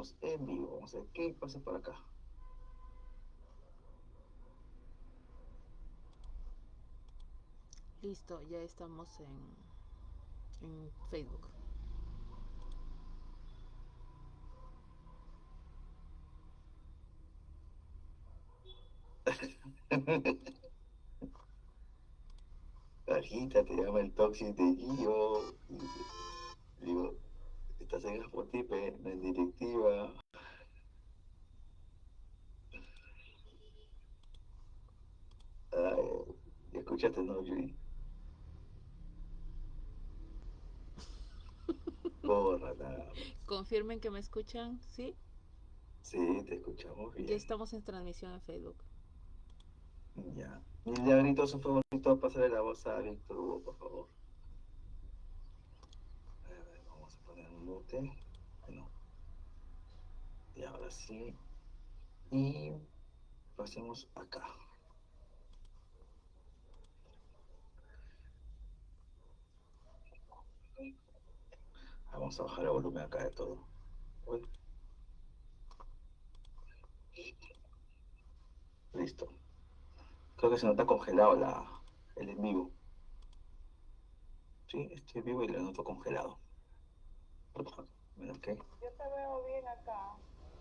estamos en vivo. Vamos a ver qué pasa por acá. Listo, ya estamos en Facebook. Cajita, te llama el Toxic de Gio. Digo, estás en Spotify, no en directiva. Ay, ya escuchaste, ¿no, Yuri? Porra, nada más. Confirmen que me escuchan, ¿sí? Sí, te escuchamos Ya bien. estamos en transmisión en Facebook. Ya. Milagritos, un favorito, pasarle la voz a Víctor Hugo, por favor. A ver, vamos a poner un mute. Bueno, y ahora sí. Y pasemos acá. Vamos a bajar el volumen acá de todo. Uy, listo. Creo que se nota congelado el en vivo. Sí, estoy vivo y lo noto congelado. Bueno, ok. Yo te veo bien acá.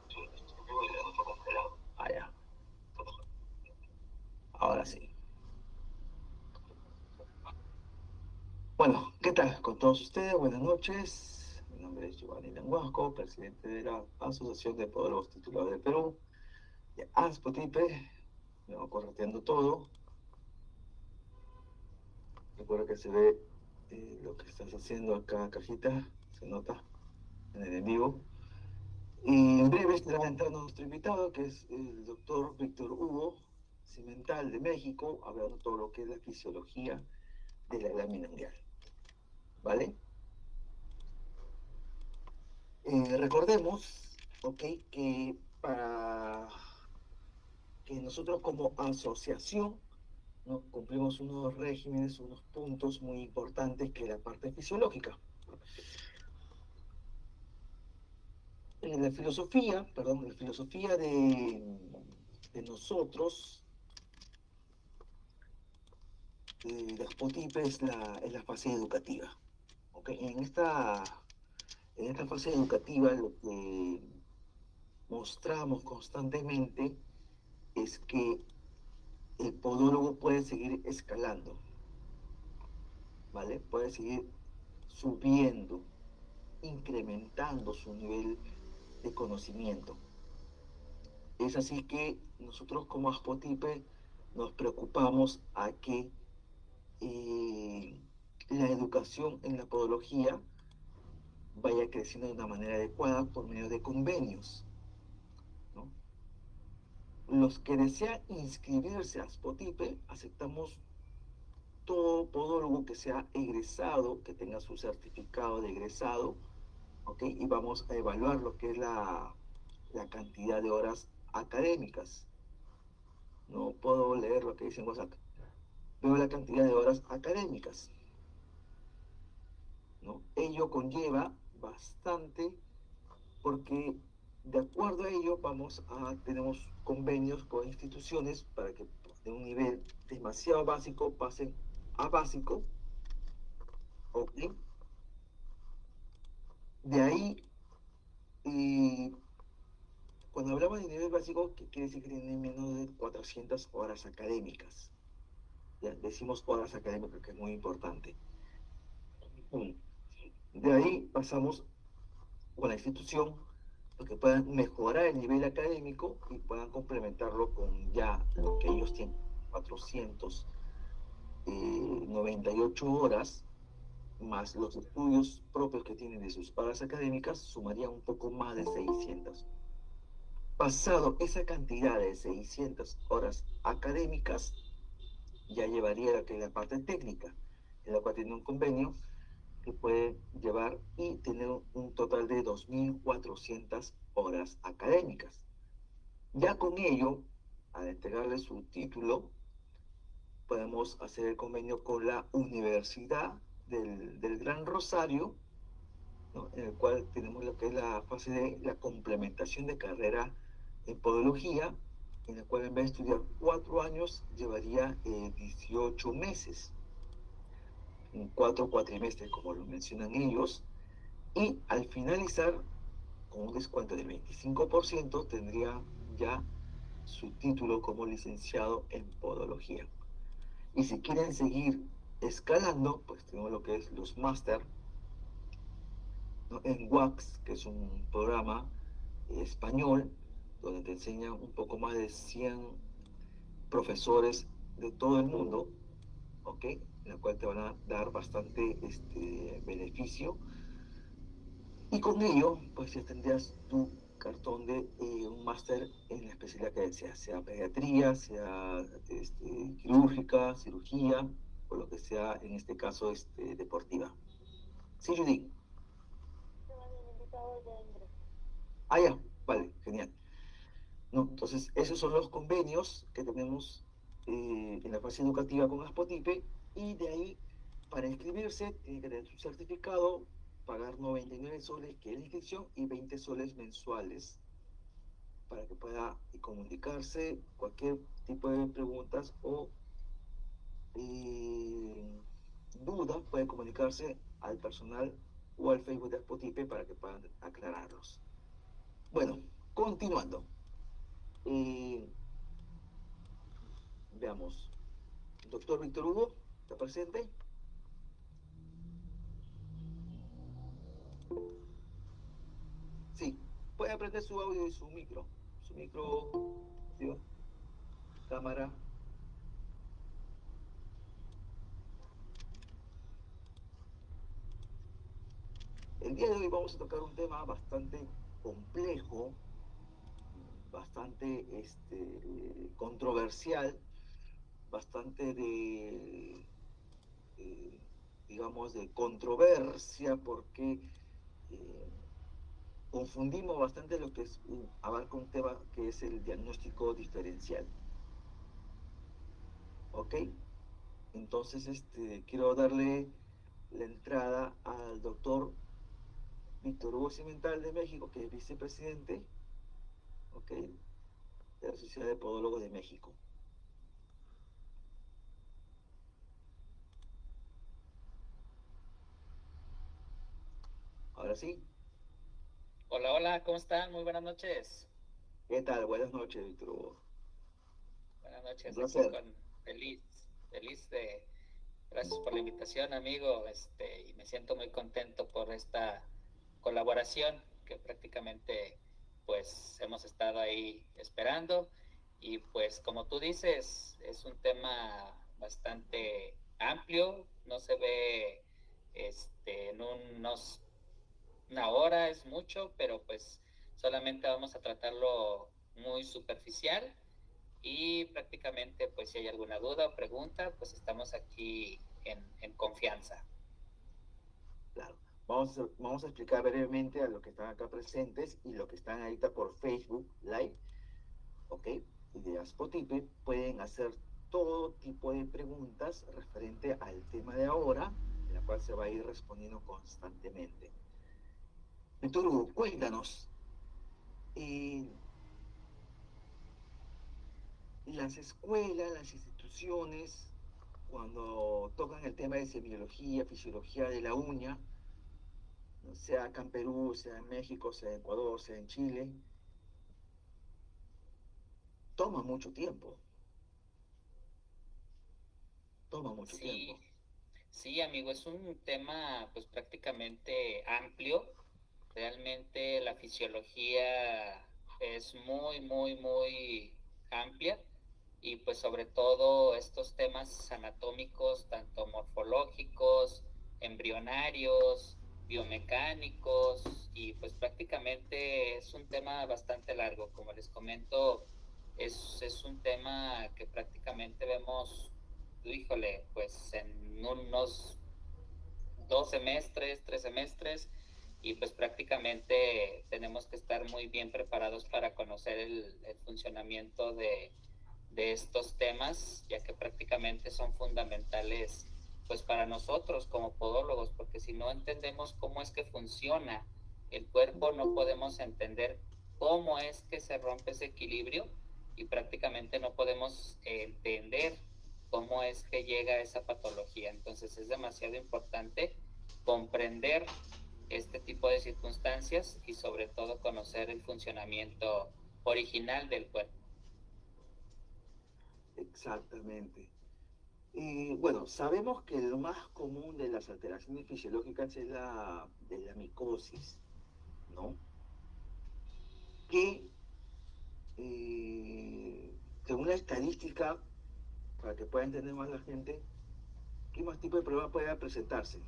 Sí, estoy vivo y lo noto congelado. Ah, ya. Ahora sí. Bueno, ¿qué tal con todos ustedes? Buenas noches. Mi nombre es Giovanni Lenguasco, presidente de la Asociación de Podólogos Titulados de Perú, de ASPOTIPE. Me va correteando todo. Recuerda que se ve lo que estás haciendo acá, cajita. Se nota en el en vivo. Y en breve estará entrando nuestro invitado, que es el doctor Víctor Hugo Cimental de México, hablando todo lo que es la fisiología de la lámina ungueal. ¿Vale? Recordemos, ok, que para que nosotros como asociación, ¿no? Cumplimos unos regímenes, unos puntos muy importantes que es la parte fisiológica. La filosofía de nosotros, de Spotify es la fase educativa. ¿Ok? En esta fase educativa lo que mostramos constantemente es que el podólogo puede seguir escalando, ¿vale? Puede seguir subiendo, incrementando su nivel de conocimiento. Es así que nosotros como Aspotipe nos preocupamos a que eh, la educación en la podología vaya creciendo de una manera adecuada por medio de convenios, ¿no? Los que desean inscribirse a Spotipe, aceptamos todo podólogo que sea egresado, que tenga su certificado de egresado, ¿ok? Y vamos a evaluar lo que es la cantidad de horas académicas. No puedo leer lo que dice en WhatsApp. Veo la cantidad de horas académicas, ¿no? Ello conlleva bastante porque de acuerdo a ello tenemos convenios con instituciones para que de un nivel demasiado básico pasen a básico, ¿ok? De ahí, y cuando hablamos de nivel básico, ¿qué quiere decir que tienen menos de 400 horas académicas? Ya decimos horas académicas, que es muy importante. De ahí pasamos con la institución, para que puedan mejorar el nivel académico y puedan complementarlo con ya lo que ellos tienen, 498 horas, más los estudios propios que tienen de sus horas académicas, sumarían un poco más de 600. Pasado esa cantidad de 600 horas académicas, ya llevaría a que la parte técnica, en la cual tiene un convenio que puede llevar y tener un total de 2.400 horas académicas. Ya con ello, al entregarle su título, podemos hacer el convenio con la Universidad del Gran Rosario, ¿no? En el cual tenemos lo que es la fase de la complementación de carrera en podología, en la cual en vez de estudiar 4 años, llevaría 18 meses, en 4 cuatrimestres, como lo mencionan ellos, y al finalizar, con un descuento del 25%, tendría ya su título como licenciado en podología. Y si quieren seguir escalando, pues tenemos lo que es los máster, ¿no? En WAX, que es un programa español, donde te enseñan un poco más de 100 profesores de todo el mundo, ¿ok? En la cual te van a dar bastante beneficio. Y con ello, pues ya tendrías tu cartón de un máster en la especialidad que deseas, sea pediatría, sea quirúrgica, cirugía, o lo que sea, en este caso, deportiva. Sí, Judy. Se me habían invitado ya, Ingrid. Ah, ya, vale, genial. ¿No? Entonces, esos son los convenios que tenemos en la fase educativa con Aspotipe, y de ahí, para inscribirse, tiene que tener su certificado, pagar 99 soles, que es la inscripción, y 20 soles mensuales para que pueda comunicarse cualquier tipo de preguntas o dudas, puede comunicarse al personal o al Facebook de Aspotipe para que puedan aclararlos. Bueno, continuando. Eh, Veamos. Doctor Víctor Hugo, ¿está presente? Sí. Puede aprender su audio y su micro. Su micro, ¿sí? Cámara. El día de hoy vamos a tocar un tema bastante complejo, bastante controversial, bastante eh, digamos, de controversia, porque eh, confundimos bastante lo que es, abarca un tema que es el diagnóstico diferencial. ¿Ok? Entonces, quiero darle la entrada al doctor Víctor Hugo Cimental de México, que es vicepresidente, ¿ok?, de la Sociedad de Podólogos de México. Ahora sí. Hola, hola, ¿cómo están? Muy buenas noches. ¿Qué tal? Buenas noches, Víctor Hugo. Buenas Un noches, aquí placer. con feliz de, gracias por la invitación, amigo, y me siento muy contento por esta colaboración que prácticamente, pues, hemos estado ahí esperando, y pues, como tú dices, es un tema bastante amplio, no se ve, en una hora es mucho, pero pues solamente vamos a tratarlo muy superficial, y prácticamente pues si hay alguna duda o pregunta, pues estamos aquí en confianza. Claro. Vamos a explicar brevemente a los que están acá presentes y los que están ahorita por Facebook Live, ¿ok? Y de Aspotipe pueden hacer todo tipo de preguntas referente al tema de ahora, en la cual se va a ir respondiendo constantemente. Víctor Hugo, cuéntanos, eh, las escuelas, las instituciones, cuando tocan el tema de semiología, fisiología de la uña, sea acá en Perú, sea en México, sea en Ecuador, sea en Chile, toma mucho tiempo, toma mucho Sí, tiempo. sí, amigo, es un tema pues prácticamente amplio. Realmente la fisiología es muy amplia, y pues sobre todo estos temas anatómicos, tanto morfológicos, embrionarios, biomecánicos, y pues prácticamente es un tema bastante largo. Como les comento, es un tema que prácticamente vemos, híjole, pues en unos 2 semestres, 3 semestres, y pues prácticamente tenemos que estar muy bien preparados para conocer el funcionamiento de estos temas, ya que prácticamente son fundamentales pues para nosotros como podólogos, porque si no entendemos cómo es que funciona el cuerpo, no podemos entender cómo es que se rompe ese equilibrio y prácticamente no podemos entender cómo es que llega a esa patología. Entonces es demasiado importante comprender este tipo de circunstancias y sobre todo conocer el funcionamiento original del cuerpo. Exactamente. Y bueno, sabemos que lo más común de las alteraciones fisiológicas es de la micosis, ¿no? Que según la estadística, para que pueda entender más la gente, ¿qué más tipo de problema puede presentarse?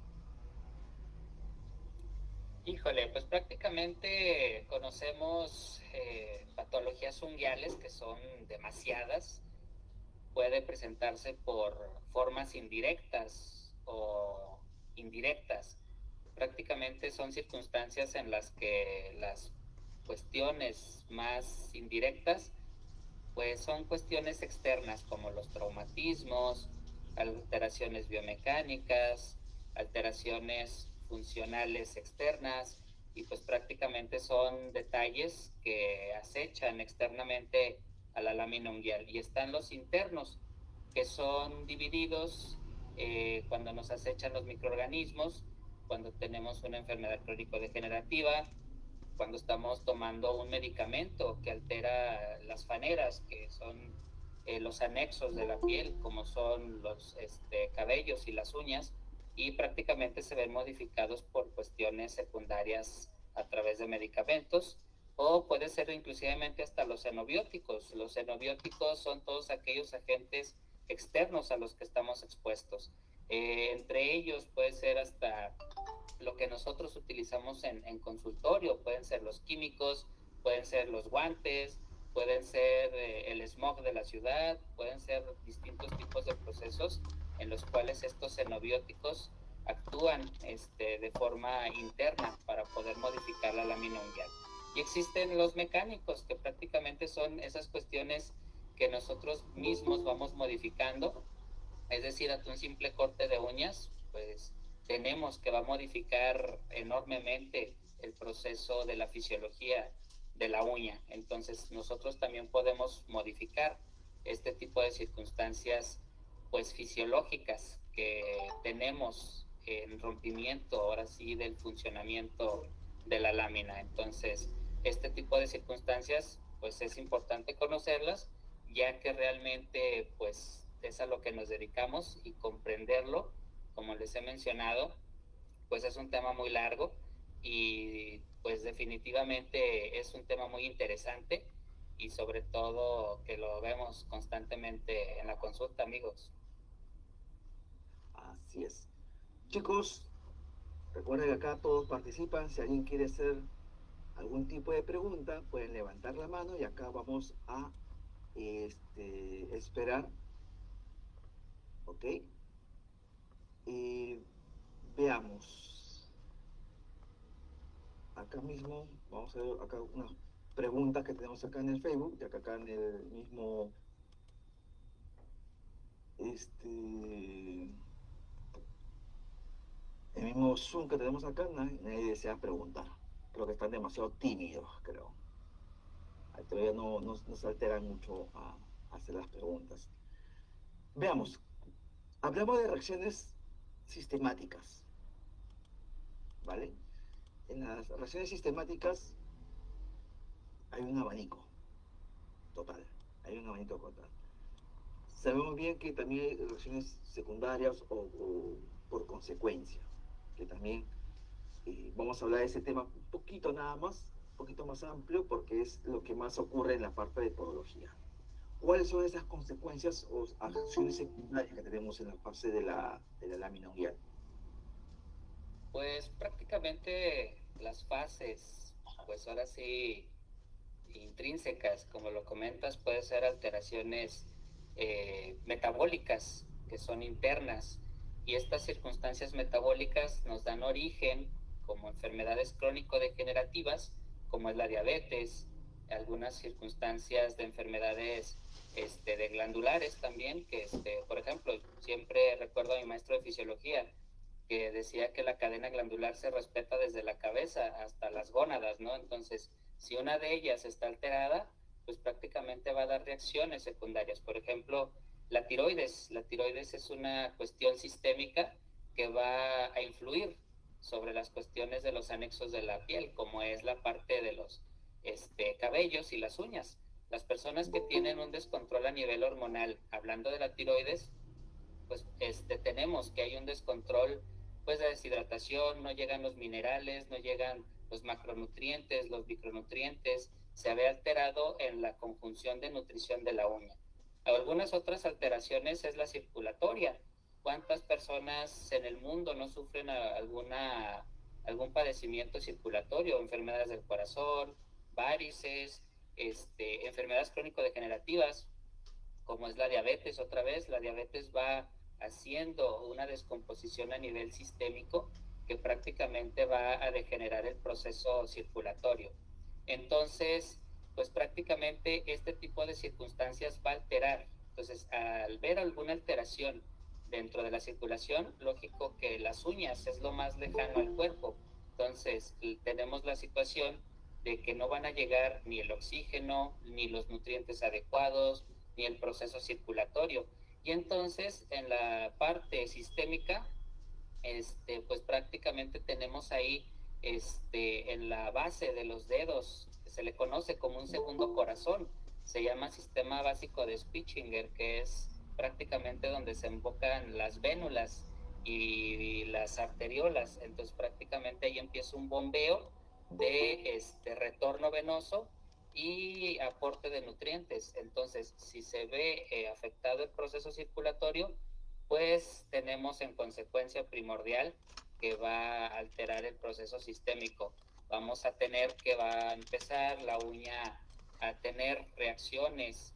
Híjole, pues prácticamente conocemos patologías unguiales que son demasiadas. Puede presentarse por formas indirectas o indirectas. Prácticamente son circunstancias en las que las cuestiones más indirectas pues son cuestiones externas como los traumatismos, alteraciones biomecánicas, alteraciones funcionales externas y pues prácticamente son detalles que acechan externamente a la lámina unguial. Y están los internos, que son divididos cuando nos acechan los microorganismos, cuando tenemos una enfermedad crónico-degenerativa, cuando estamos tomando un medicamento que altera las faneras, que son los anexos de la piel, como son los cabellos y las uñas, y prácticamente se ven modificados por cuestiones secundarias a través de medicamentos, o puede ser inclusivamente hasta los xenobióticos. Los xenobióticos son todos aquellos agentes externos a los que estamos expuestos. Entre ellos puede ser hasta lo que nosotros utilizamos en consultorio, pueden ser los químicos, pueden ser los guantes, pueden ser el smog de la ciudad, pueden ser distintos tipos de procesos en los cuales estos xenobióticos actúan de forma interna para poder modificar la lámina unguial. Y existen los mecánicos, que prácticamente son esas cuestiones que nosotros mismos vamos modificando, es decir, ante un simple corte de uñas, pues tenemos que va a modificar enormemente el proceso de la fisiología de la uña. Entonces nosotros también podemos modificar este tipo de circunstancias pues fisiológicas que tenemos en rompimiento ahora sí del funcionamiento de la lámina. Entonces este tipo de circunstancias pues es importante conocerlas, ya que realmente pues es a lo que nos dedicamos, y comprenderlo, como les he mencionado, pues es un tema muy largo y pues definitivamente es un tema muy interesante, y sobre todo que lo vemos constantemente en la consulta, amigos. Así es. Chicos, recuerden que acá todos participan. Si alguien quiere hacer algún tipo de pregunta, pueden levantar la mano y acá vamos a esperar. ¿Ok? Veamos. Acá mismo, vamos a ver acá unas preguntas que tenemos acá en el Facebook, ya que acá en el mismo, el mismo Zoom que tenemos acá, nadie desea preguntar. Creo que están demasiado tímidos, creo. Todavía no se alteran mucho a hacer las preguntas. Veamos, hablamos de reacciones sistemáticas, ¿vale? En las reacciones sistemáticas hay un abanico total, hay un abanico total. Sabemos bien que también hay reacciones secundarias o por consecuencia, que también vamos a hablar de ese tema un poquito nada más, un poquito más amplio, porque es lo que más ocurre en la parte de podología. ¿Cuáles son esas consecuencias o acciones secundarias que tenemos en la fase de la lámina unguial? Pues prácticamente las fases, pues ahora sí, intrínsecas, como lo comentas, puede ser alteraciones metabólicas que son internas, y estas circunstancias metabólicas nos dan origen como enfermedades crónico-degenerativas, como es la diabetes, algunas circunstancias de enfermedades de glandulares también, que por ejemplo, siempre recuerdo a mi maestro de fisiología que decía que la cadena glandular se respeta desde la cabeza hasta las gónadas, ¿no? Entonces, si una de ellas está alterada, pues prácticamente va a dar reacciones secundarias. Por ejemplo, la tiroides. La tiroides es una cuestión sistémica que va a influir sobre las cuestiones de los anexos de la piel, como es la parte de los cabellos y las uñas. Las personas que tienen un descontrol a nivel hormonal, hablando de la tiroides, pues tenemos que hay un descontrol pues de deshidratación, no llegan los minerales, no llegan los macronutrientes, los micronutrientes, se ve alterado en la conjunción de nutrición de la uña. Algunas otras alteraciones es la circulatoria. ¿Cuántas personas en el mundo no sufren algún padecimiento circulatorio, enfermedades del corazón, varices, enfermedades crónico-degenerativas, como es la diabetes? Otra vez, la diabetes va haciendo una descomposición a nivel sistémico que prácticamente va a degenerar el proceso circulatorio. Entonces, pues prácticamente este tipo de circunstancias va a alterar. Entonces, al ver alguna alteración dentro de la circulación, lógico que las uñas es lo más lejano al cuerpo. Entonces, tenemos la situación de que no van a llegar ni el oxígeno, ni los nutrientes adecuados, ni el proceso circulatorio. Y entonces, en la parte sistémica, pues prácticamente tenemos ahí, en la base de los dedos, se le conoce como un segundo corazón, se llama sistema básico de Spitzinger, que es prácticamente donde se enfocan las vénulas y las arteriolas. Entonces prácticamente ahí empieza un bombeo de retorno venoso y aporte de nutrientes. Entonces, si se ve afectado el proceso circulatorio, pues tenemos en consecuencia primordial que va a alterar el proceso sistémico. Vamos a tener que va a empezar la uña a tener reacciones,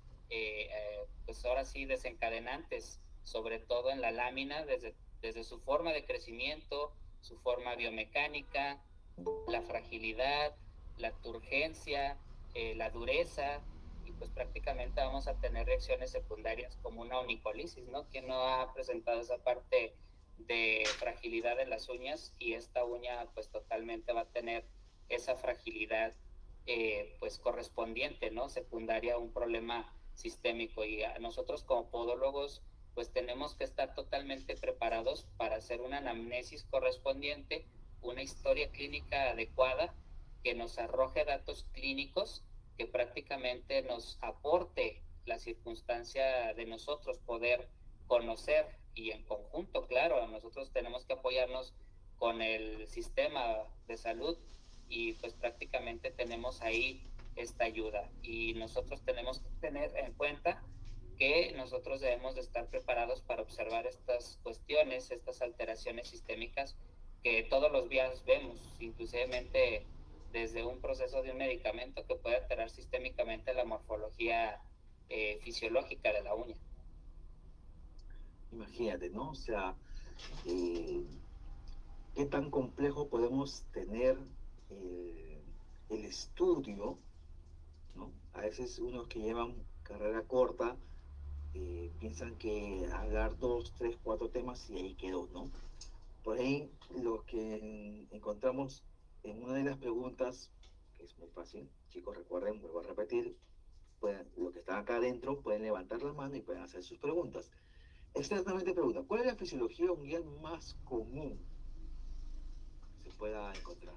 pues ahora sí desencadenantes, sobre todo en la lámina, desde su forma de crecimiento, su forma biomecánica, la fragilidad, la turgencia, la dureza, y pues prácticamente vamos a tener reacciones secundarias como una onicolisis, ¿no? Que no ha presentado esa parte de fragilidad en las uñas, y esta uña pues totalmente va a tener esa fragilidad pues correspondiente, ¿no? Secundaria a un problema sistémico, y a nosotros como podólogos pues tenemos que estar totalmente preparados para hacer una anamnesis correspondiente, una historia clínica adecuada que nos arroje datos clínicos que prácticamente nos aporte la circunstancia de nosotros poder conocer, y en conjunto, claro, nosotros tenemos que apoyarnos con el sistema de salud, y pues prácticamente tenemos ahí esta ayuda, y nosotros tenemos que tener en cuenta que nosotros debemos de estar preparados para observar estas cuestiones, estas alteraciones sistémicas que todos los días vemos, inclusivemente desde un proceso de un medicamento que puede alterar sistémicamente la morfología fisiológica de la uña. Imagínate, ¿no? O sea, qué tan complejo podemos tener el estudio, ¿no? A veces unos que llevan carrera corta piensan que hablar 2, 3, 4 temas y ahí quedó, ¿no? Por ahí lo que encontramos en una de las preguntas, que es muy fácil, chicos, recuerden, vuelvo a repetir, lo que están acá adentro pueden levantar la mano y pueden hacer sus preguntas. Exactamente pregunta, ¿cuál es la fisiología unguial más común que se pueda encontrar?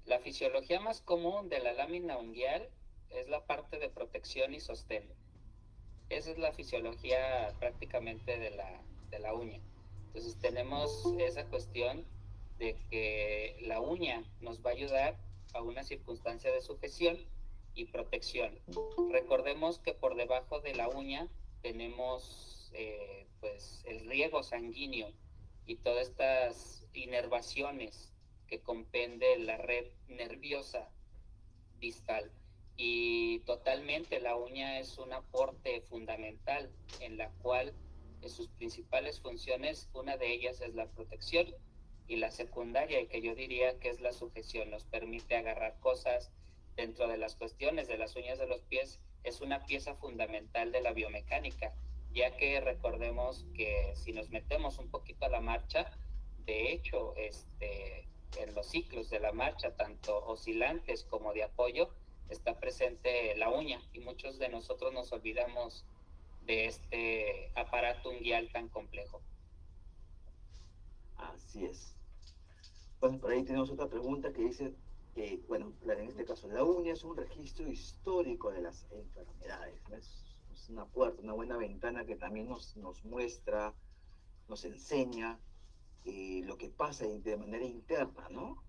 La fisiología más común de la lámina unguial es la parte de protección y sostén. Esa es la fisiología prácticamente de la uña. Entonces tenemos esa cuestión de que la uña nos va a ayudar a una circunstancia de sujeción y protección. Recordemos que por debajo de la uña tenemos pues el riego sanguíneo y todas estas inervaciones que comprende la red nerviosa distal, y totalmente la uña es un aporte fundamental en la cual sus principales funciones, una de ellas es la protección, y la secundaria, y que yo diría que es la sujeción, nos permite agarrar cosas, dentro de las cuestiones de las uñas de los pies, es una pieza fundamental de la biomecánica, ya que recordemos que si nos metemos un poquito a la marcha, de hecho, en los ciclos de la marcha, tanto oscilantes como de apoyo, está presente la uña y muchos de nosotros nos olvidamos de este aparato unguial tan complejo. Así es. Bueno, por ahí tenemos otra pregunta que dice que, bueno, en este caso, la uña es un registro histórico de las enfermedades, ¿no? Es una puerta, una buena ventana que también nos muestra, nos enseña lo que pasa de manera interna, ¿no?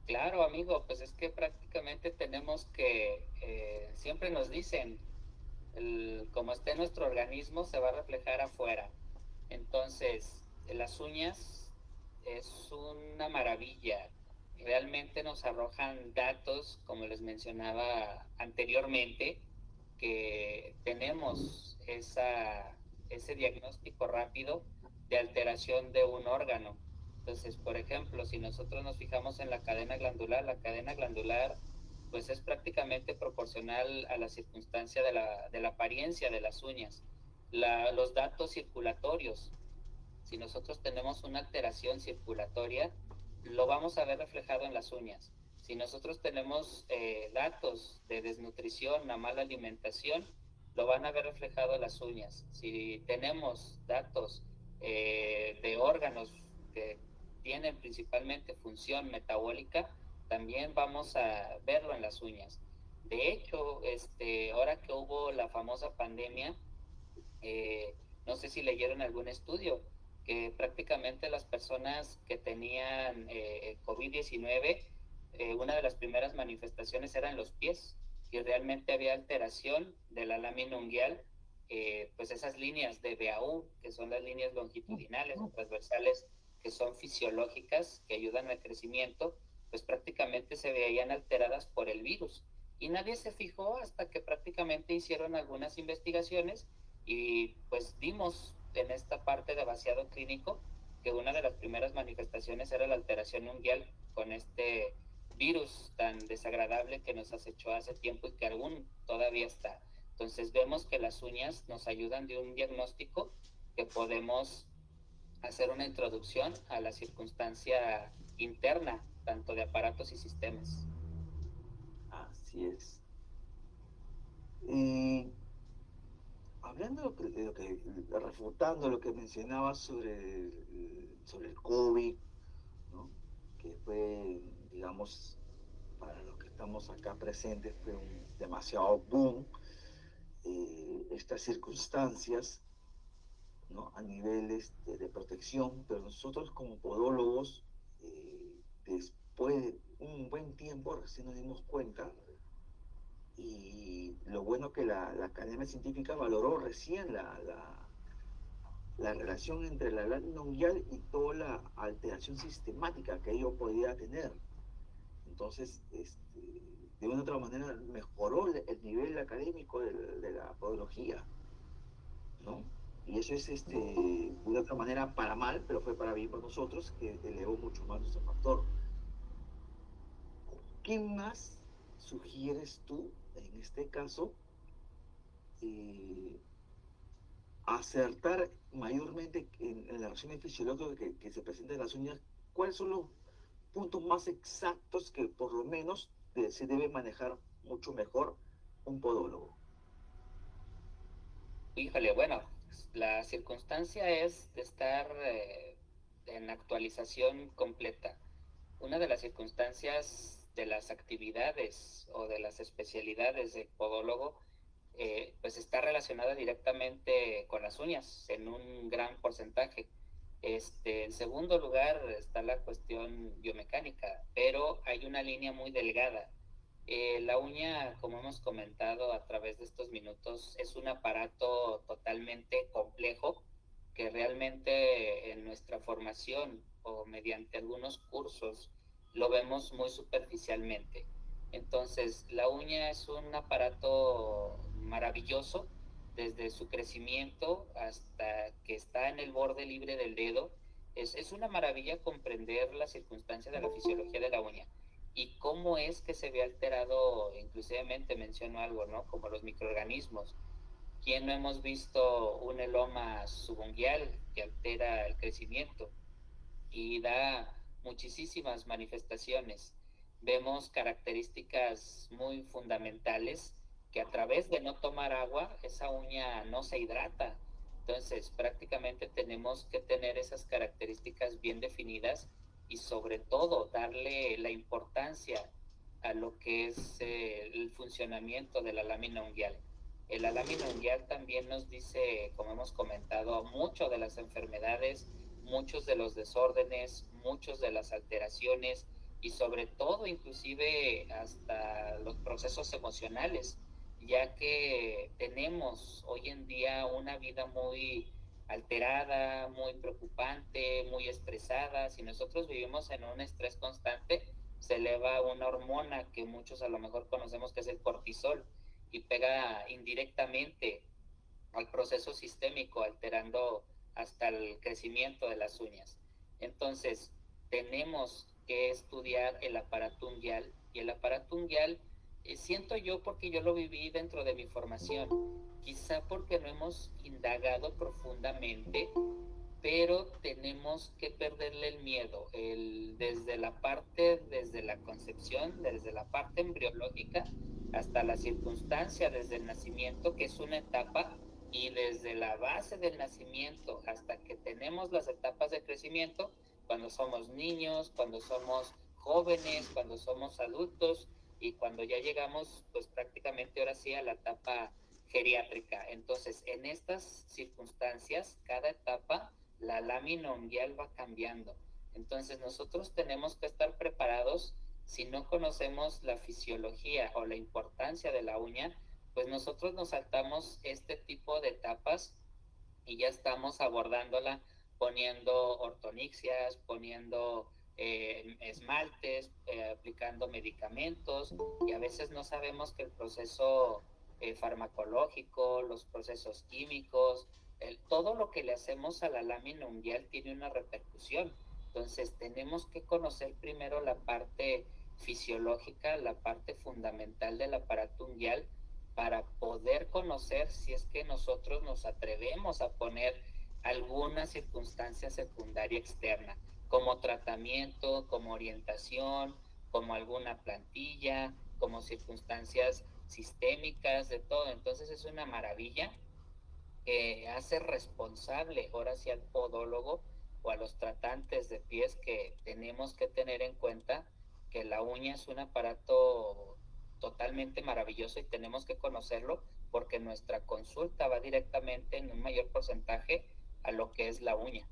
Claro, amigo, pues es que prácticamente tenemos que, siempre nos dicen, como esté nuestro organismo, se va a reflejar afuera. Entonces, las uñas es una maravilla. Realmente nos arrojan datos, como les mencionaba anteriormente, que tenemos ese diagnóstico rápido de alteración de un órgano. Entonces, por ejemplo, si nosotros nos fijamos en la cadena glandular pues es prácticamente proporcional a la circunstancia de la apariencia de las uñas. Los datos circulatorios, si nosotros tenemos una alteración circulatoria, lo vamos a ver reflejado en las uñas. Si nosotros tenemos datos de desnutrición, una mala alimentación, lo van a ver reflejado en las uñas. Si tenemos datos de órganos que tienen principalmente función metabólica, también vamos a verlo en las uñas. De hecho, ahora que hubo la famosa pandemia, no sé si leyeron algún estudio, que prácticamente las personas que tenían COVID-19, una de las primeras manifestaciones eran los pies, y realmente había alteración de la lámina unguial, pues esas líneas de BAU, que son las líneas longitudinales o transversales, que son fisiológicas, que ayudan al crecimiento, pues prácticamente se veían alteradas por el virus. Y nadie se fijó hasta que prácticamente hicieron algunas investigaciones y pues vimos en esta parte de vaciado clínico que una de las primeras manifestaciones era la alteración unguial con este virus tan desagradable que nos acechó hace tiempo y que aún todavía está. Entonces vemos que las uñas nos ayudan de un diagnóstico que podemos hacer una introducción a la circunstancia interna, tanto de aparatos y sistemas. Así es. Y hablando refutando lo que mencionaba sobre el COVID, ¿no? Que fue, digamos, para los que estamos acá presentes, fue un demasiado boom, estas circunstancias, ¿no? A niveles de protección, pero nosotros como podólogos, después de un buen tiempo, recién nos dimos cuenta, y lo bueno que la Academia Científica valoró recién la relación entre la lámina unguial y toda la alteración sistemática que ello podía tener. Entonces, de una u otra manera mejoró el nivel académico de la podología, ¿no? Y eso es, de una otra manera, para mal, pero fue para bien para nosotros, que elevó mucho más nuestro factor. ¿Qué más sugieres tú, en este caso, eh, acertar mayormente en las reacciones fisiológicas que se presentan en las uñas? ¿Cuáles son los puntos más exactos que por lo menos se debe manejar mucho mejor un podólogo? Híjole, bueno, la circunstancia es de estar en actualización completa. Una de las circunstancias de las actividades o de las especialidades del podólogo, pues está relacionada directamente con las uñas en un gran porcentaje. En segundo lugar está la cuestión biomecánica, pero hay una línea muy delgada. La uña, como hemos comentado a través de estos minutos, es un aparato totalmente complejo que realmente en nuestra formación o mediante algunos cursos lo vemos muy superficialmente. Entonces, la uña es un aparato maravilloso desde su crecimiento hasta que está en el borde libre del dedo. Es una maravilla comprender la circunstancia de la fisiología de la uña. y cómo es que se ve alterado, inclusivemente menciono algo, ¿no? Como los microorganismos. ¿Quién no hemos visto un eloma subunguial que altera el crecimiento y da muchísimas manifestaciones? Vemos características muy fundamentales que a través de no tomar agua, esa uña no se hidrata. Entonces, prácticamente tenemos que tener esas características bien definidas y sobre todo darle la importancia a lo que es el funcionamiento de la lámina unguial. La lámina unguial también nos dice, como hemos comentado, mucho de las enfermedades, muchos de los desórdenes, muchos de las alteraciones y sobre todo inclusive hasta los procesos emocionales, ya que tenemos hoy en día una vida muy alterada, muy preocupante, muy estresada. Si nosotros vivimos en un estrés constante, se eleva una hormona que muchos a lo mejor conocemos que es el cortisol y pega indirectamente al proceso sistémico, alterando hasta el crecimiento de las uñas. Entonces, tenemos que estudiar el aparato unguial y el aparato unguial, siento yo porque yo lo viví dentro de mi formación, quizá porque no hemos indagado profundamente, pero tenemos que perderle el miedo, desde la concepción, desde la parte embriológica hasta la circunstancia, desde el nacimiento, que es una etapa, y desde la base del nacimiento hasta que tenemos las etapas de crecimiento, cuando somos niños, cuando somos jóvenes, cuando somos adultos y cuando ya llegamos, pues prácticamente ahora sí a la etapa geriátrica. Entonces, en estas circunstancias, cada etapa la lámina unguial va cambiando. Entonces nosotros tenemos que estar preparados. Si no conocemos la fisiología o la importancia de la uña, pues nosotros nos saltamos este tipo de etapas y ya estamos abordándola poniendo ortonixias, poniendo esmaltes, aplicando medicamentos, y a veces no sabemos que el proceso farmacológico, los procesos químicos, todo lo que le hacemos a la lámina unguial tiene una repercusión. Entonces tenemos que conocer primero la parte fisiológica, la parte fundamental del aparato unguial, para poder conocer si es que nosotros nos atrevemos a poner alguna circunstancia secundaria externa, como tratamiento, como orientación, como alguna plantilla, como circunstancias sistémicas, de todo. Entonces es una maravilla que hace responsable ahora sí al podólogo o a los tratantes de pies, que tenemos que tener en cuenta que la uña es un aparato totalmente maravilloso y tenemos que conocerlo, porque nuestra consulta va directamente en un mayor porcentaje a lo que es la uña.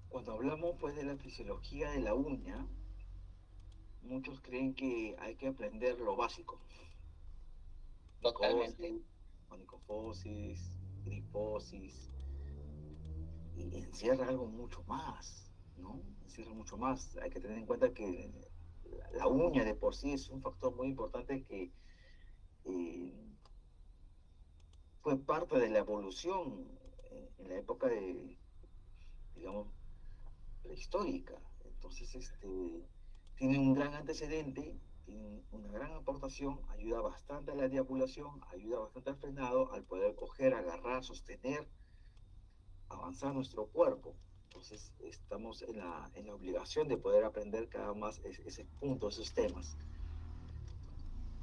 Cuando hablamos pues de la fisiología de la uña, muchos creen que hay que aprender lo básico. Totalmente. Micosis, onicofosis, grifosis, y encierra algo mucho más, ¿no? Encierra mucho más. Hay que tener en cuenta que la uña de por sí es un factor muy importante que eh, fue parte de la evolución en la época de, digamos, prehistórica. Entonces, tiene un gran antecedente, tiene una gran aportación, ayuda bastante a la deambulación, ayuda bastante al frenado, al poder coger, agarrar, sostener, avanzar nuestro cuerpo. Entonces, estamos en la obligación de poder aprender cada más ese punto, esos temas.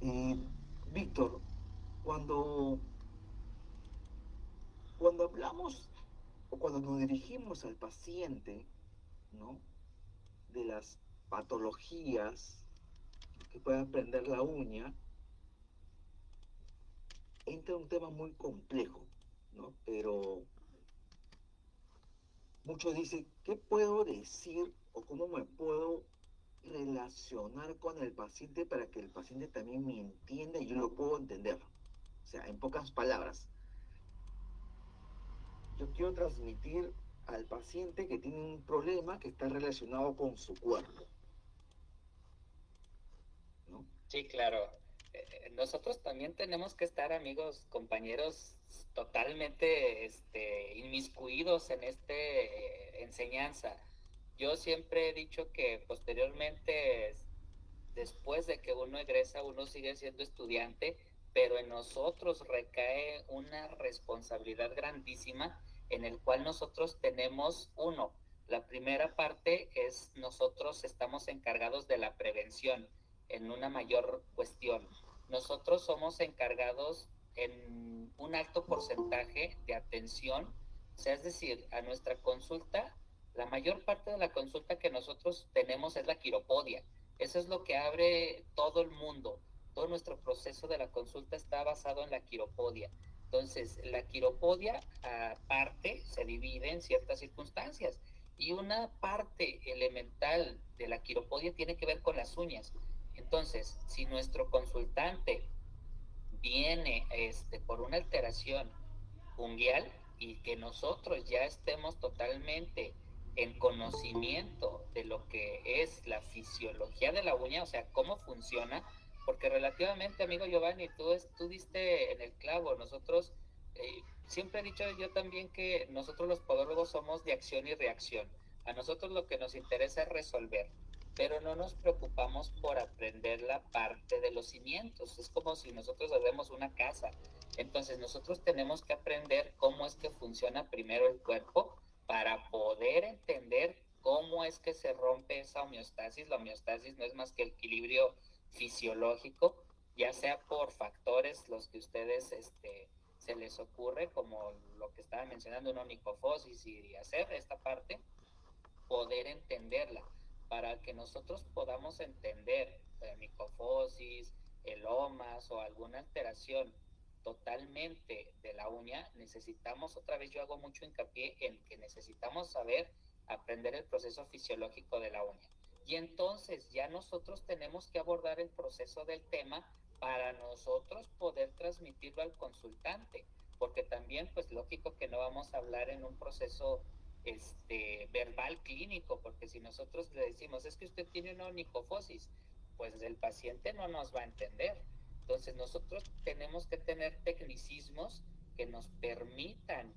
Y, Víctor, cuando, cuando hablamos o cuando nos dirigimos al paciente, ¿no? De las patologías que puede aprender la uña, entra un tema muy complejo, ¿no? Pero muchos dicen, ¿qué puedo decir o cómo me puedo relacionar con el paciente para que el paciente también me entienda y yo lo puedo entender? O sea, en pocas palabras, yo quiero transmitir al paciente que tiene un problema que está relacionado con su cuerpo, ¿no? Sí, claro. Nosotros también tenemos que estar, amigos, compañeros, totalmente inmiscuidos en esta enseñanza. Yo siempre he dicho que posteriormente, después de que uno egresa, uno sigue siendo estudiante, pero en nosotros recae una responsabilidad grandísima en el cual nosotros tenemos uno. La primera parte es nosotros estamos encargados de la prevención en una mayor cuestión. Nosotros somos encargados en un alto porcentaje de atención, o sea, es decir, a nuestra consulta, la mayor parte de la consulta que nosotros tenemos es la quiropodia. Eso es lo que abre todo el mundo. Todo nuestro proceso de la consulta está basado en la quiropodia. Entonces, la quiropodia aparte se divide en ciertas circunstancias y una parte elemental de la quiropodia tiene que ver con las uñas. Entonces, si nuestro consultante viene por una alteración fungial y que nosotros ya estemos totalmente en conocimiento de lo que es la fisiología de la uña, o sea, cómo funciona, porque relativamente, amigo Giovanni, tú diste en el clavo. Nosotros, siempre he dicho yo también que nosotros los podólogos somos de acción y reacción. A nosotros lo que nos interesa es resolver, pero no nos preocupamos por aprender la parte de los cimientos. Es como si nosotros hacemos una casa. Entonces nosotros tenemos que aprender cómo es que funciona primero el cuerpo para poder entender cómo es que se rompe esa homeostasis. La homeostasis no es más que el equilibrio fisiológico, ya sea por factores los que ustedes se les ocurre, como lo que estaban mencionando, una onicofosis, y hacer esta parte, poder entenderla, para que nosotros podamos entender micofosis, elomas o alguna alteración totalmente de la uña. Necesitamos, otra vez yo hago mucho hincapié en que necesitamos saber aprender el proceso fisiológico de la uña. Y entonces ya nosotros tenemos que abordar el proceso del tema para nosotros poder transmitirlo al consultante, porque también pues lógico que no vamos a hablar en un proceso verbal clínico, porque si nosotros le decimos es que usted tiene una onicofosis, pues el paciente no nos va a entender. Entonces nosotros tenemos que tener tecnicismos que nos permitan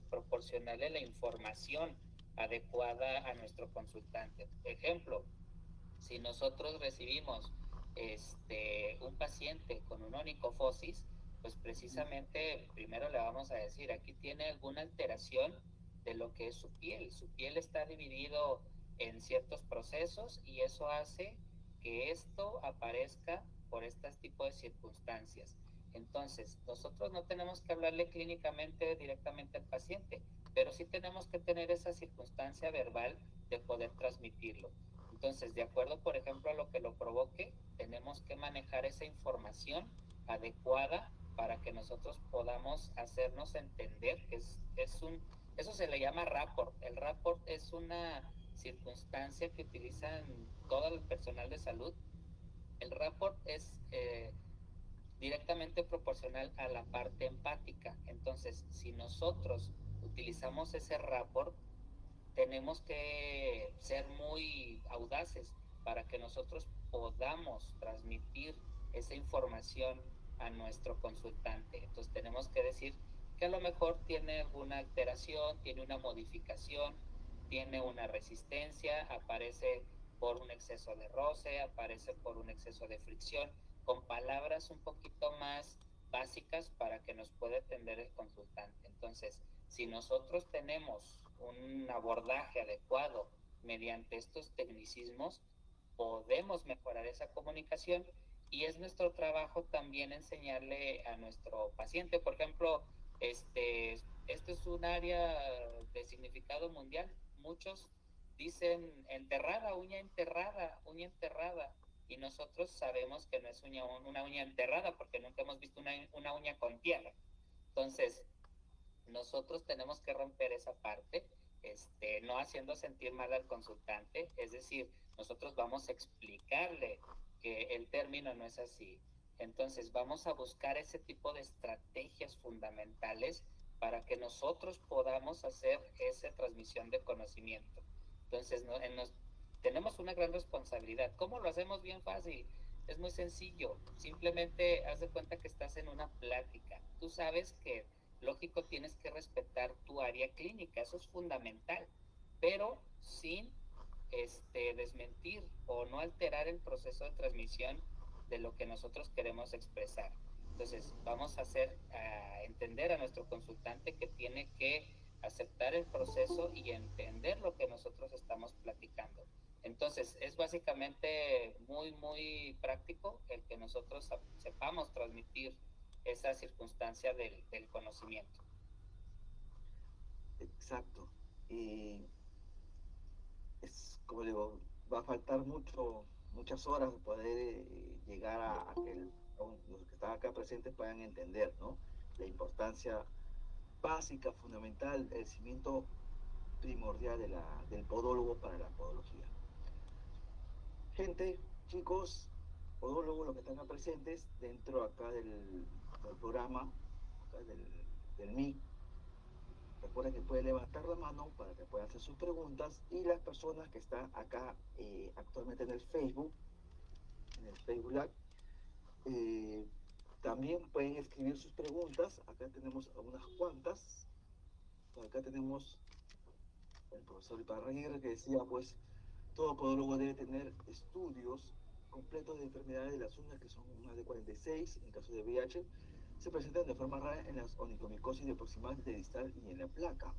proporcionarle la información adecuada a nuestro consultante. Ejemplo, si nosotros recibimos un paciente con una onicofosis, pues precisamente primero le vamos a decir, aquí tiene alguna alteración de lo que es su piel. Su piel está dividido en ciertos procesos y eso hace que esto aparezca por este tipo de circunstancias. Entonces, nosotros no tenemos que hablarle clínicamente directamente al paciente, pero sí tenemos que tener esa circunstancia verbal de poder transmitirlo. Entonces, de acuerdo, por ejemplo, a lo que lo provoque, tenemos que manejar esa información adecuada para que nosotros podamos hacernos entender. Eso se le llama rapport. El rapport es una circunstancia que utilizan todo el personal de salud. El rapport es directamente proporcional a la parte empática. Entonces, si nosotros utilizamos ese rapport, tenemos que ser muy audaces para que nosotros podamos transmitir esa información a nuestro consultante. Entonces tenemos que decir que a lo mejor tiene alguna alteración, tiene una modificación, tiene una resistencia, aparece por un exceso de roce, aparece por un exceso de fricción, con palabras un poquito más básicas para que nos pueda atender el consultante. Entonces, si nosotros tenemos un abordaje adecuado mediante estos tecnicismos, podemos mejorar esa comunicación, y es nuestro trabajo también enseñarle a nuestro paciente. Por ejemplo, este es un área de significado mundial. Muchos dicen uña enterrada, y nosotros sabemos que no es una uña enterrada porque nunca hemos visto una uña con tierra. Entonces, nosotros tenemos que romper esa parte, no haciendo sentir mal al consultante. Es decir, nosotros vamos a explicarle que el término no es así. Entonces vamos a buscar ese tipo de estrategias fundamentales para que nosotros podamos hacer esa transmisión de conocimiento. Entonces tenemos una gran responsabilidad. ¿Cómo lo hacemos? Bien fácil. Es muy sencillo. Simplemente haz de cuenta que estás en una plática. Tú sabes que lógico tienes que respetar tu área clínica, eso es fundamental, pero sin desmentir o no alterar el proceso de transmisión de lo que nosotros queremos expresar. Entonces, vamos a entender a nuestro consultante que tiene que aceptar el proceso y entender lo que nosotros estamos platicando. Entonces, es básicamente muy, muy práctico el que nosotros sepamos transmitir esa circunstancia del conocimiento. Exacto. Y es como digo, va a faltar muchas horas de poder llegar a que los que están acá presentes puedan entender, ¿no? La importancia básica, fundamental, el cimiento primordial del podólogo para la podología. Gente, chicos, podólogos, los que están acá presentes dentro acá del programa, acá del MIC, recuerden que pueden levantar la mano para que puedan hacer sus preguntas, y las personas que están acá actualmente en el Facebook Live, también pueden escribir sus preguntas. Acá tenemos unas cuantas. Acá tenemos el profesor Iparraguirre que decía, pues, todo podólogo debe tener estudios completos de enfermedades de las uñas, que son más de 46, en caso de VIH, se presentan de forma rara en las onicomicosis de proximal, de distal y en la placa,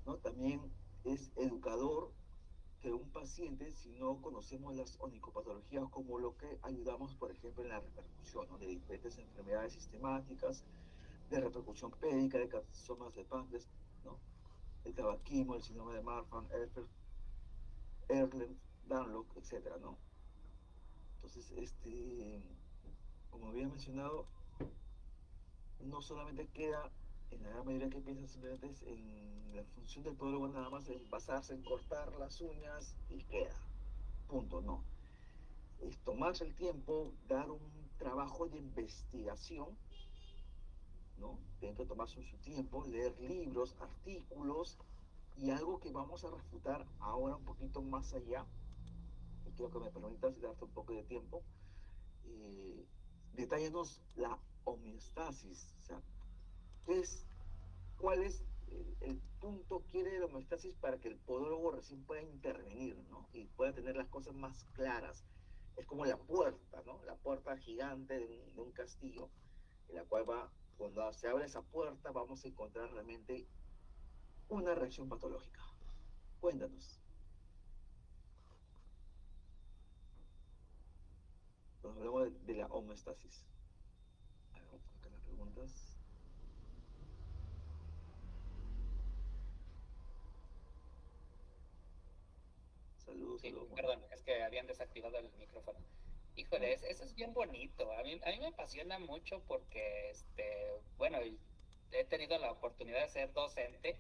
¿no? También es educador que un paciente, si no conocemos las onicopatologías, como lo que ayudamos, por ejemplo, en la repercusión, ¿no? De diferentes enfermedades sistemáticas, de repercusión pédica, de carcinomas de páncreas, ¿no? El tabaquismo, el síndrome de Marfan, Erlen, Danlock, etcétera, ¿no? Entonces, como había mencionado, no solamente queda, en la gran mayoría que piensan, simplemente es en la función del podólogo nada más en basarse en cortar las uñas y queda, punto, no. Es tomarse el tiempo, dar un trabajo de investigación, ¿no? Tienen que tomarse su tiempo, leer libros, artículos, y algo que vamos a refutar ahora un poquito más allá, y quiero que me permitas darte un poco de tiempo. Detállanos la homeostasis, o sea, cuál es el punto quiere de la homeostasis para que el podólogo recién pueda intervenir, ¿no? Y pueda tener las cosas más claras. Es como la puerta, ¿no? La puerta gigante de un castillo, en la cual cuando se abre esa puerta, vamos a encontrar realmente una reacción patológica. Cuéntanos. Cuando hablamos de la homeostasis. A ver, vamos a buscar las preguntas. Saludos, Sí, saludos. perdón, es que habían desactivado el micrófono. Híjole, eso es bien bonito. A mí me apasiona mucho porque, bueno, he tenido la oportunidad de ser docente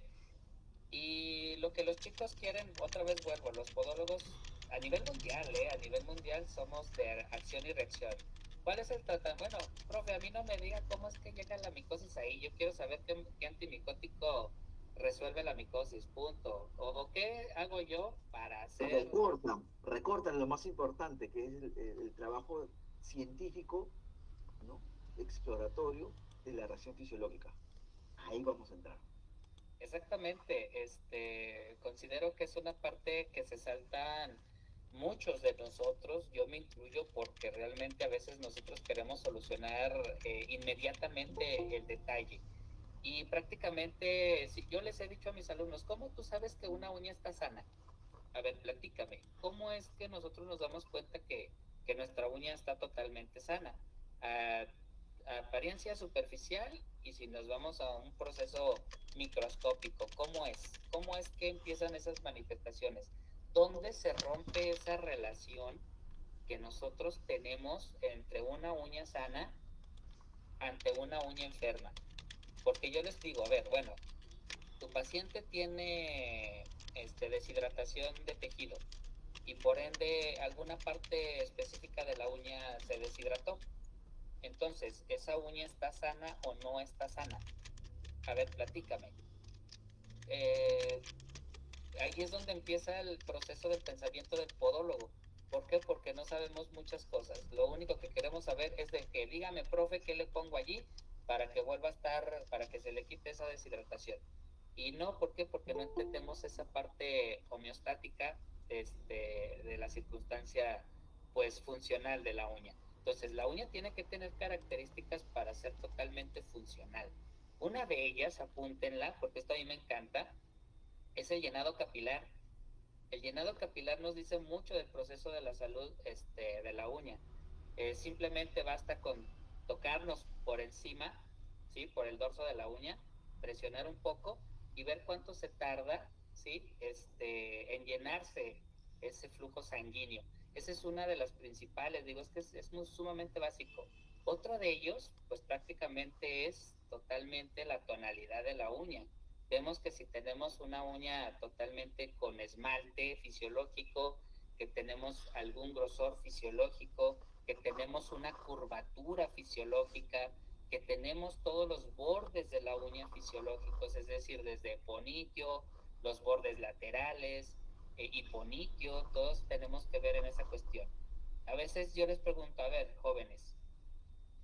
y lo que los chicos quieren, otra vez vuelvo, los podólogos a nivel mundial somos de acción y reacción. ¿Cuál es el tratamiento? Bueno, profe, a mí no me diga cómo es que llega la micosis ahí. Yo quiero saber qué antimicótico resuelve la micosis, punto. O qué hago yo para hacer... Recortan lo más importante, que es el trabajo científico, ¿no? Exploratorio de la reacción fisiológica. Ahí vamos a entrar. Exactamente, considero que es una parte que se saltan muchos de nosotros, yo me incluyo porque realmente a veces nosotros queremos solucionar inmediatamente el detalle. Y prácticamente, si yo les he dicho a mis alumnos, ¿cómo tú sabes que una uña está sana? A ver, platícame, ¿cómo es que nosotros nos damos cuenta que nuestra uña está totalmente sana? A apariencia superficial, y si nos vamos a un proceso microscópico, ¿cómo es? ¿Cómo es que empiezan esas manifestaciones? ¿Dónde se rompe esa relación que nosotros tenemos entre una uña sana ante una uña enferma? Porque yo les digo, a ver, bueno, tu paciente tiene deshidratación de tejido y por ende alguna parte específica de la uña se deshidrató. Entonces, ¿esa uña está sana o no está sana? A ver, platícame. Ahí es donde empieza el proceso del pensamiento del podólogo. ¿Por qué? Porque no sabemos muchas cosas. Lo único que queremos saber es de que dígame, profe, ¿qué le pongo allí para que vuelva a estar, para que se le quite esa deshidratación? Y no, ¿por qué? Porque no entendemos esa parte homeostática de la circunstancia pues funcional de la uña. Entonces, la uña tiene que tener características para ser totalmente funcional. Una de ellas, apúntenla, porque esto a mí me encanta, es el llenado capilar. El llenado capilar nos dice mucho del proceso de la salud de la uña. Simplemente basta con tocarnos por encima, ¿sí? Por el dorso de la uña, presionar un poco y ver cuánto se tarda, ¿sí? En llenarse ese flujo sanguíneo. Esa es una de las principales, digo, es que es muy sumamente básico. Otro de ellos, pues prácticamente es totalmente la tonalidad de la uña. Vemos que si tenemos una uña totalmente con esmalte fisiológico, que tenemos algún grosor fisiológico, que tenemos una curvatura fisiológica, que tenemos todos los bordes de la uña fisiológicos, es decir, desde ponitio, los bordes laterales, hiponitio, todos tenemos que ver en esa cuestión. A veces yo les pregunto, a ver, jóvenes,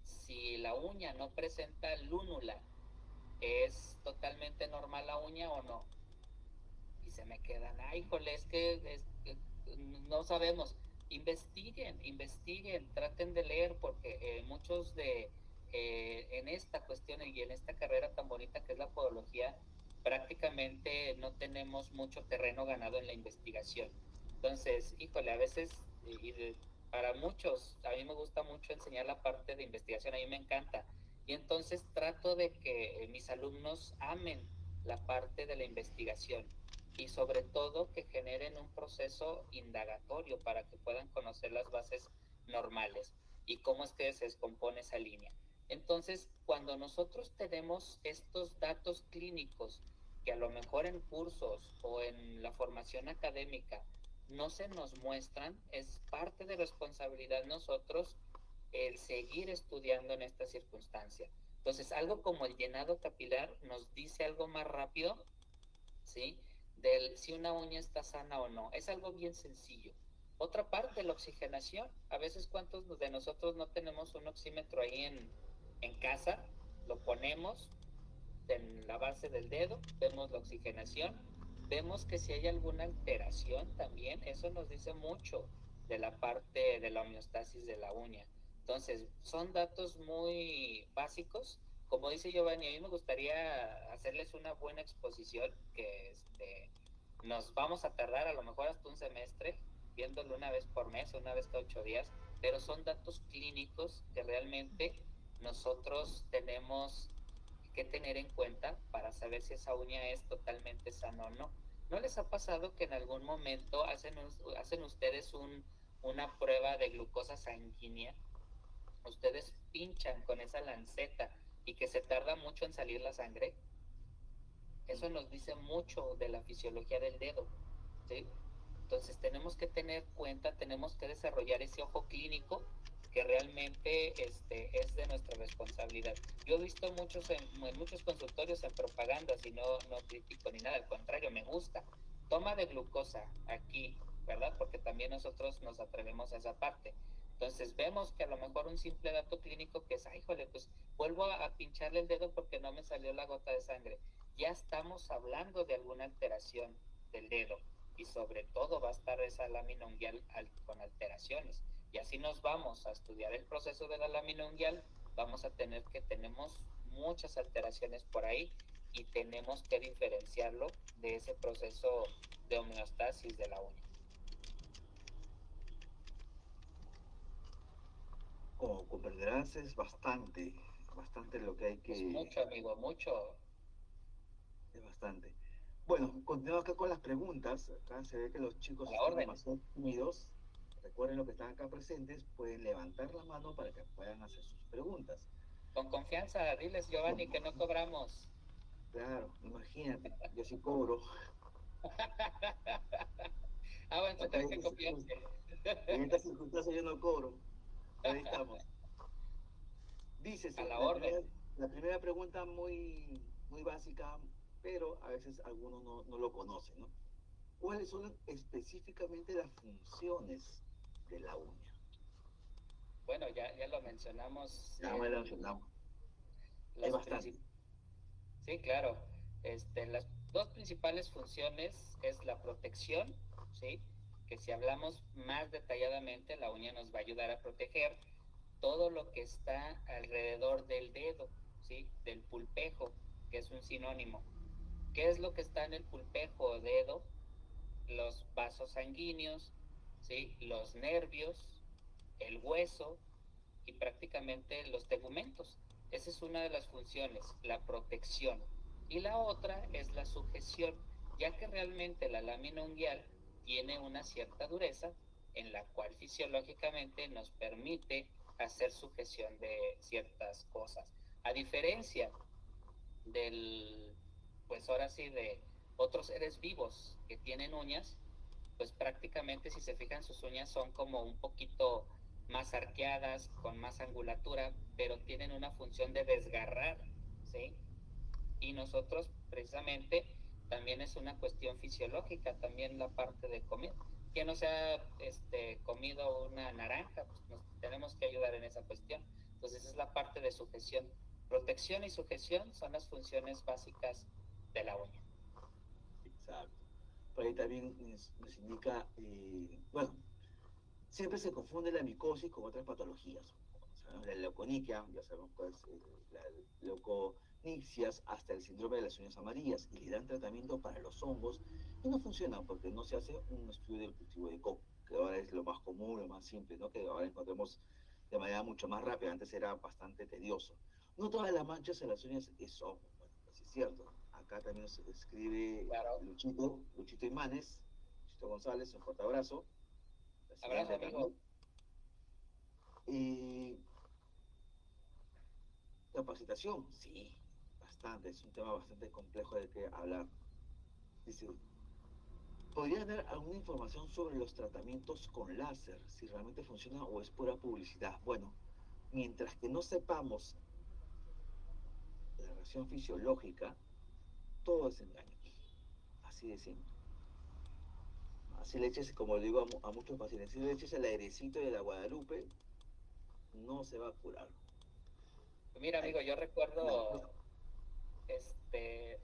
si la uña no presenta lúnula, ¿es totalmente normal la uña o no? Y se me quedan, ay, híjole, es que no sabemos. Investiguen, traten de leer, porque muchos en esta cuestión y en esta carrera tan bonita que es la podología, prácticamente no tenemos mucho terreno ganado en la investigación. Entonces, híjole, a veces, para muchos, a mí me gusta mucho enseñar la parte de investigación, a mí me encanta. Y entonces trato de que mis alumnos amen la parte de la investigación y sobre todo que generen un proceso indagatorio para que puedan conocer las bases normales y cómo es que se descompone esa línea. Entonces, cuando nosotros tenemos estos datos clínicos que a lo mejor en cursos o en la formación académica no se nos muestran, es parte de responsabilidad nosotros el seguir estudiando en esta circunstancia. Entonces, algo como el llenado capilar nos dice algo más rápido, ¿sí? Del si una uña está sana o no. Es algo bien sencillo. Otra parte, la oxigenación. A veces, ¿cuántos de nosotros no tenemos un oxímetro ahí en casa? Lo ponemos en la base del dedo, vemos la oxigenación, vemos que si hay alguna alteración también, eso nos dice mucho de la parte de la homeostasis de la uña. Entonces, son datos muy básicos. Como dice Giovanni, a mí me gustaría hacerles una buena exposición que nos vamos a tardar a lo mejor hasta un semestre viéndolo una vez por mes, una vez cada 8 días, pero son datos clínicos que realmente nosotros tenemos que tener en cuenta para saber si esa uña es totalmente sana o no. ¿No les ha pasado que en algún momento hacen ustedes una prueba de glucosa sanguínea? Ustedes pinchan con esa lanceta y que se tarda mucho en salir la sangre. Eso nos dice mucho de la fisiología del dedo, ¿sí? Entonces tenemos que tener cuenta, tenemos que desarrollar ese ojo clínico que realmente es de nuestra responsabilidad. Yo he visto en muchos consultorios en propagandas y no critico ni nada, al contrario, me gusta. Toma de glucosa aquí, ¿verdad? Porque también nosotros nos atrevemos a esa parte. Entonces vemos que a lo mejor un simple dato clínico que es, ay, jole, pues vuelvo a pincharle el dedo porque no me salió la gota de sangre. Ya estamos hablando de alguna alteración del dedo y sobre todo va a estar esa lámina unguial con alteraciones. Y así nos vamos a estudiar el proceso de la lámina unguial, vamos a tener que tenemos muchas alteraciones por ahí y tenemos que diferenciarlo de ese proceso de homeostasis de la uña. Como comprenderás, es bastante lo que hay que... Es mucho, amigo, mucho. Es bastante. Bueno, continuamos acá con las preguntas. Acá se ve que los chicos A la están orden. demasiado tímidos. Recuerden lo que están acá presentes, pueden levantar la mano para que puedan hacer sus preguntas. Con confianza, diles, Giovanni, que no cobramos. Claro, imagínate, yo sí cobro. Ah, bueno, tú Acá tienes que copiarte. en esta circunstancia yo no cobro. Pero ahí estamos. Dices, A la orden. la primera pregunta muy básica, pero a veces algunos no lo conocen, ¿no? ¿Cuáles son específicamente las funciones de la uña? Bueno, ya lo mencionamos. Ya me la mencionamos. Hay Las bastante. Sí, claro. Dos principales funciones es la protección, ¿sí? Que si hablamos más detalladamente, la uña nos va a ayudar a proteger todo lo que está alrededor del dedo, ¿sí? Del pulpejo, que es un sinónimo. ¿Qué es lo que está en el pulpejo o dedo? Los vasos sanguíneos, ¿sí? Los nervios, el hueso y prácticamente los tegumentos. Esa es una de las funciones, la protección. Y la otra es la sujeción, ya que realmente la lámina unguial tiene una cierta dureza en la cual fisiológicamente nos permite hacer sujeción de ciertas cosas. A diferencia del, pues ahora sí, de otros seres vivos que tienen uñas, pues prácticamente si se fijan sus uñas son como un poquito más arqueadas, con más angulatura, pero tienen una función de desgarrar, ¿sí? Y nosotros precisamente también es una cuestión fisiológica, también la parte de comida. Quien no se ha comido una naranja, pues nos tenemos que ayudar en esa cuestión. Entonces es la parte de sujeción. Protección y sujeción son las funciones básicas de la uña. Exacto. Por ahí también nos indica, bueno, siempre se confunde la micosis con otras patologías. Sabemos la leuconiquia, ya sabemos cuál es la leuconicias, hasta el síndrome de las uñas amarillas, y le dan tratamiento para los hongos, y no funciona porque no se hace un estudio del cultivo de coco, que ahora es lo más común, lo más simple, ¿no? Que ahora encontramos de manera mucho más rápida, antes era bastante tedioso. No todas las manchas en las uñas son, bueno, pues es cierto. Acá también nos escribe Claro. Luchito Imanes, Luchito González, un fuerte abrazo. La Abrazo, siguiente amigo. también. Eh, Capacitación, sí, bastante, es un tema bastante complejo de que hablar. Dice, ¿podría dar alguna información sobre los tratamientos con láser, si realmente funciona o es pura publicidad? Bueno, mientras que no sepamos la reacción fisiológica, todo es engaño, así de simple. Así le eches, como le digo a muchos pacientes, si le eches el airecito de la Guadalupe, no se va a curar. Mira, Ay, amigo, yo no, recuerdo este,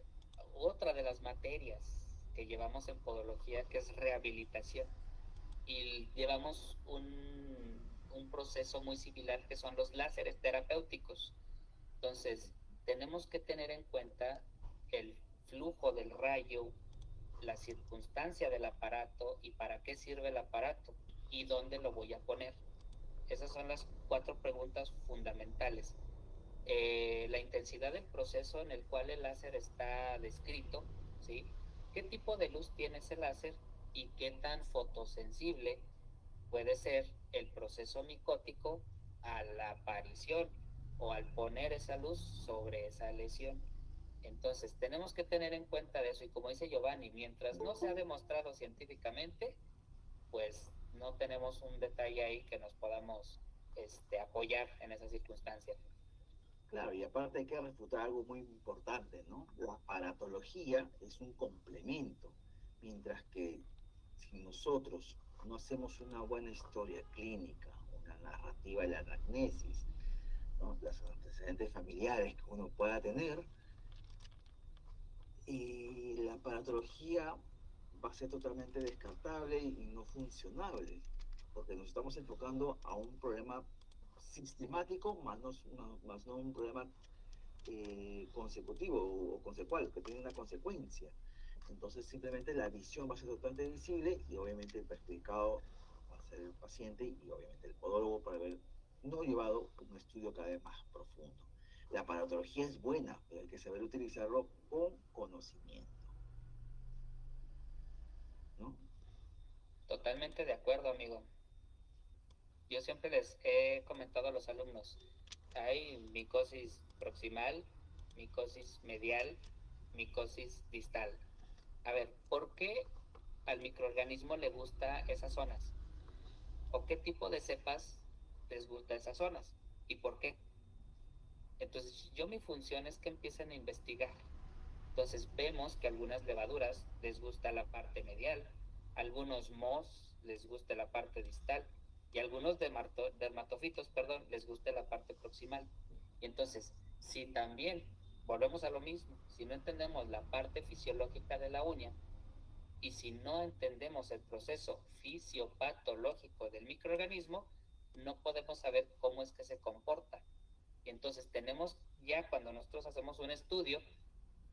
otra de las materias que llevamos en podología, que es rehabilitación. Y llevamos un proceso muy similar que son los láseres terapéuticos. Entonces, tenemos que tener en cuenta el flujo del rayo, la circunstancia del aparato y para qué sirve el aparato y dónde lo voy a poner. Esas son las 4 preguntas fundamentales. La intensidad del proceso en el cual el láser está descrito, ¿sí? ¿Qué tipo de luz tiene ese láser y qué tan fotosensible puede ser el proceso micótico a la aparición o al poner esa luz sobre esa lesión? Entonces, tenemos que tener en cuenta de eso y como dice Giovanni, mientras no se ha demostrado científicamente, pues no tenemos un detalle ahí que nos podamos apoyar en esa circunstancia. claro, y aparte hay que refutar algo muy importante, ¿no? La aparatología es un complemento, mientras que si nosotros no hacemos una buena historia clínica, una narrativa de la anamnesis, ¿no? Los antecedentes familiares que uno pueda tener, la aparatología va a ser totalmente descartable y no funcionable, porque nos estamos enfocando a un problema sistemático, más no un problema consecutivo o consecual, que tiene una consecuencia. Entonces simplemente la visión va a ser totalmente visible y obviamente el perjudicado va a ser el paciente y obviamente el podólogo por haber no llevado un estudio cada vez más profundo. La aparatología es buena, pero hay que saber utilizarlo con conocimiento, ¿no? Totalmente de acuerdo, amigo. Yo siempre les he comentado a los alumnos, hay micosis proximal, micosis medial, micosis distal. A ver, ¿por qué al microorganismo le gusta esas zonas? ¿O qué tipo de cepas les gusta esas zonas? ¿Y por qué? Entonces, yo mi función es que empiecen a investigar. Entonces, vemos que algunas levaduras les gusta la parte medial, algunos mohos les gusta la parte distal y algunos dermatofitos, perdón, les gusta la parte proximal. Y entonces, si también volvemos a lo mismo. Si no entendemos la parte fisiológica de la uña y si no entendemos el proceso fisiopatológico del microorganismo, no podemos saber cómo es que se comporta. Y entonces tenemos ya, cuando nosotros hacemos un estudio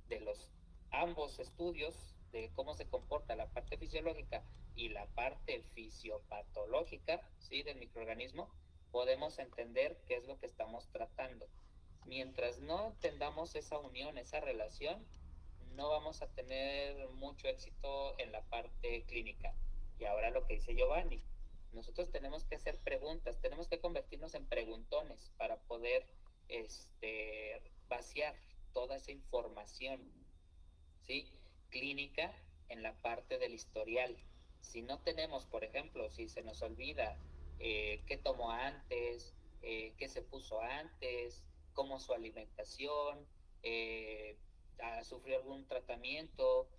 de los ambos estudios de cómo se comporta la parte fisiológica y la parte fisiopatológica, ¿sí?, del microorganismo, podemos entender qué es lo que estamos tratando. Mientras no entendamos esa unión, esa relación, no vamos a tener mucho éxito en la parte clínica. Y ahora lo que dice Giovanni, nosotros tenemos que hacer preguntas, tenemos que convertirnos en preguntones para poder vaciar toda esa información, ¿sí?, clínica en la parte del historial. Si no tenemos, por ejemplo, si se nos olvida qué tomó antes, qué se puso antes, cómo su alimentación, sufrió algún tratamiento,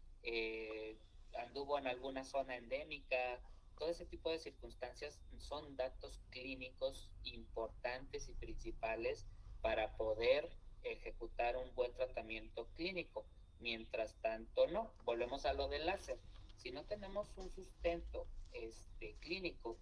anduvo en alguna zona endémica, todo ese tipo de circunstancias son datos clínicos importantes y principales para poder ejecutar un buen tratamiento clínico. Mientras tanto, no. Volvemos a lo del láser. Si no tenemos un sustento clínico,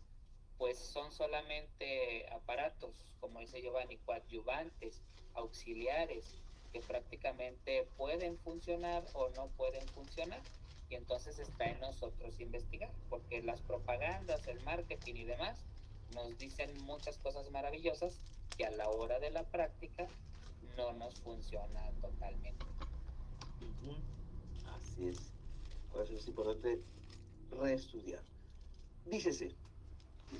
pues son solamente aparatos, como dice Giovanni, coadyuvantes, auxiliares, que prácticamente pueden funcionar o no pueden funcionar. Y entonces está en nosotros investigar, porque las propagandas, el marketing y demás nos dicen muchas cosas maravillosas que a la hora de la práctica no nos funciona totalmente. Ujú. Así es. Por eso es importante reestudiar. Dícese,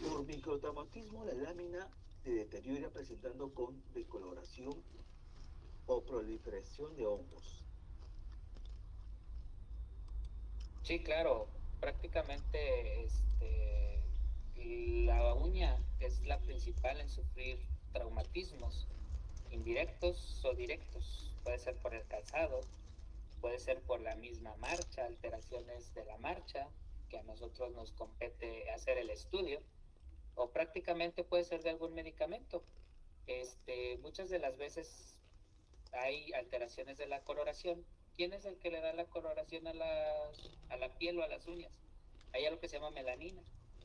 por microtraumatismo la lámina se deteriora presentando con decoloración o proliferación de hongos. Sí, claro, prácticamente la uña es la principal en sufrir traumatismos indirectos o directos. Puede ser por el calzado, puede ser por la misma marcha, alteraciones de la marcha, que a nosotros nos compete hacer el estudio, o prácticamente puede ser de algún medicamento. Muchas de las veces hay alteraciones de la coloración. ¿Quién es el que le da la coloración a la piel o a las uñas? Hay algo que se llama melanina.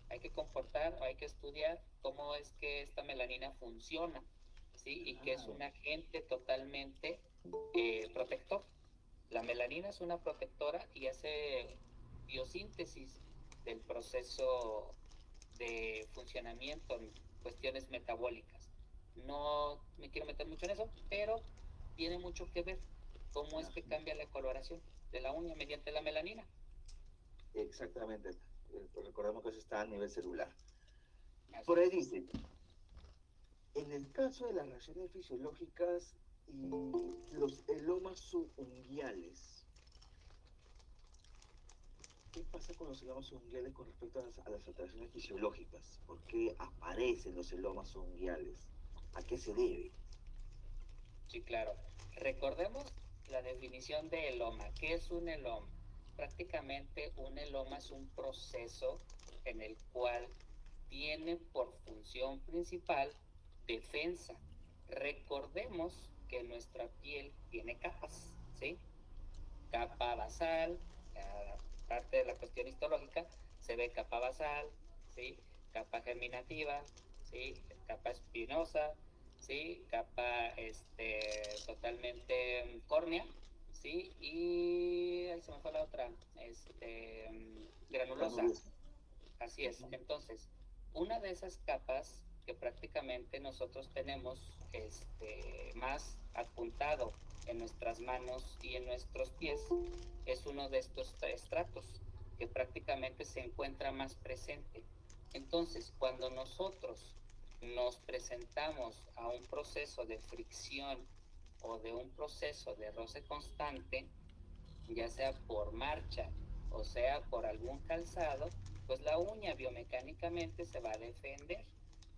Hay que comportar o hay que estudiar cómo es que esta melanina funciona, ¿sí? Y que es un agente totalmente protector. La melanina es una protectora y hace biosíntesis del proceso de funcionamiento en cuestiones metabólicas. No me quiero meter mucho en eso, pero tiene mucho que ver cómo es que cambia la coloración de la uña mediante la melanina. Exactamente. Recordemos que eso está a nivel celular. Así Por ahí es. dice, en el caso de las reacciones fisiológicas y los elomas subunguiales, ¿qué pasa con los elomas subunguiales con respecto a las alteraciones fisiológicas? ¿Por qué aparecen los elomas subunguiales? ¿A qué se debe? Sí, claro. Recordemos la definición de eloma. ¿Qué es un eloma? Prácticamente un eloma es un proceso en el cual tiene por función principal defensa. Recordemos que nuestra piel tiene capas, ¿sí? Capa basal, parte de la cuestión histológica, se ve capa basal, ¿sí? Capa germinativa, ¿sí? Capa espinosa, ¿sí? Capa totalmente córnea, ¿sí? Y ahí se me fue la otra, granulosa. Así es. Entonces, una de esas capas que prácticamente nosotros tenemos más apuntado en nuestras manos y en nuestros pies es uno de estos estratos que prácticamente se encuentra más presente. Entonces, cuando nosotros nos presentamos a un proceso de fricción o de un proceso de roce constante, ya sea por marcha o sea por algún calzado, pues la uña biomecánicamente se va a defender.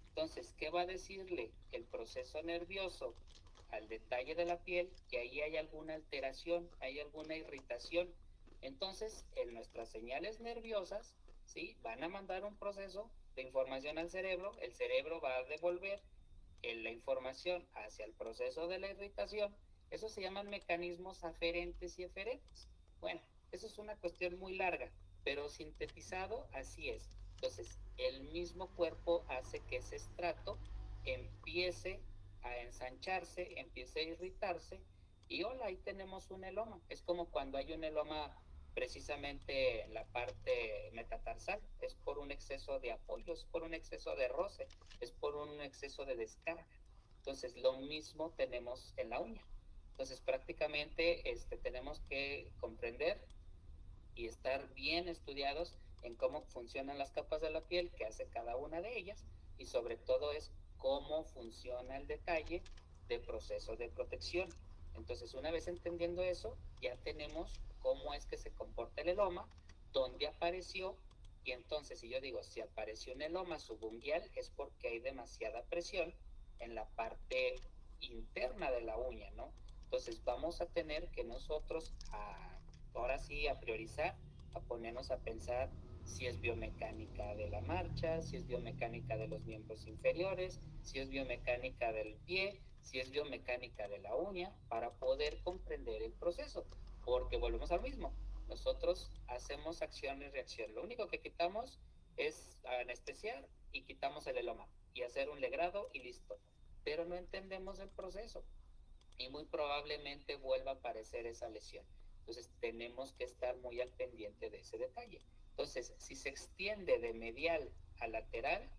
Entonces, ¿qué va a decirle el proceso nervioso al detalle de la piel? Que ahí hay alguna alteración, hay alguna irritación. Entonces, en nuestras señales nerviosas, ¿sí?, van a mandar un proceso de información al cerebro, el cerebro va a devolver la información hacia el proceso de la irritación Eso se llaman mecanismos aferentes y eferentes. Bueno, eso es una cuestión muy larga, pero sintetizado así es. Entonces, el mismo cuerpo hace que ese estrato empiece a ensancharse, empiece a irritarse y hola, ahí tenemos un heloma. Es como cuando hay un heloma precisamente en la parte metatarsal, es por un exceso de apoyo, es por un exceso de roce, es por un exceso de descarga. Entonces, lo mismo tenemos en la uña. Entonces, prácticamente tenemos que comprender y estar bien estudiados en cómo funcionan las capas de la piel, qué hace cada una de ellas, y sobre todo es cómo funciona el detalle de proceso de protección. Entonces, una vez entendiendo eso, ya tenemos cómo es que se comporta el heloma, dónde apareció, y entonces si yo digo, si apareció un heloma subungual es porque hay demasiada presión en la parte interna de la uña, ¿no? Entonces vamos a tener que nosotros ahora sí a priorizar, a ponernos a pensar si es biomecánica de la marcha, si es biomecánica de los miembros inferiores, si es biomecánica del pie, si es biomecánica de la uña, para poder comprender el proceso. Porque volvemos al mismo, nosotros hacemos acción y reacción. Lo único que quitamos es anestesiar y quitamos el heloma y hacer un legrado y listo. Pero no entendemos el proceso y muy probablemente vuelva a aparecer esa lesión. Entonces tenemos que estar muy al pendiente de ese detalle. Entonces, si se extiende de medial a lateral,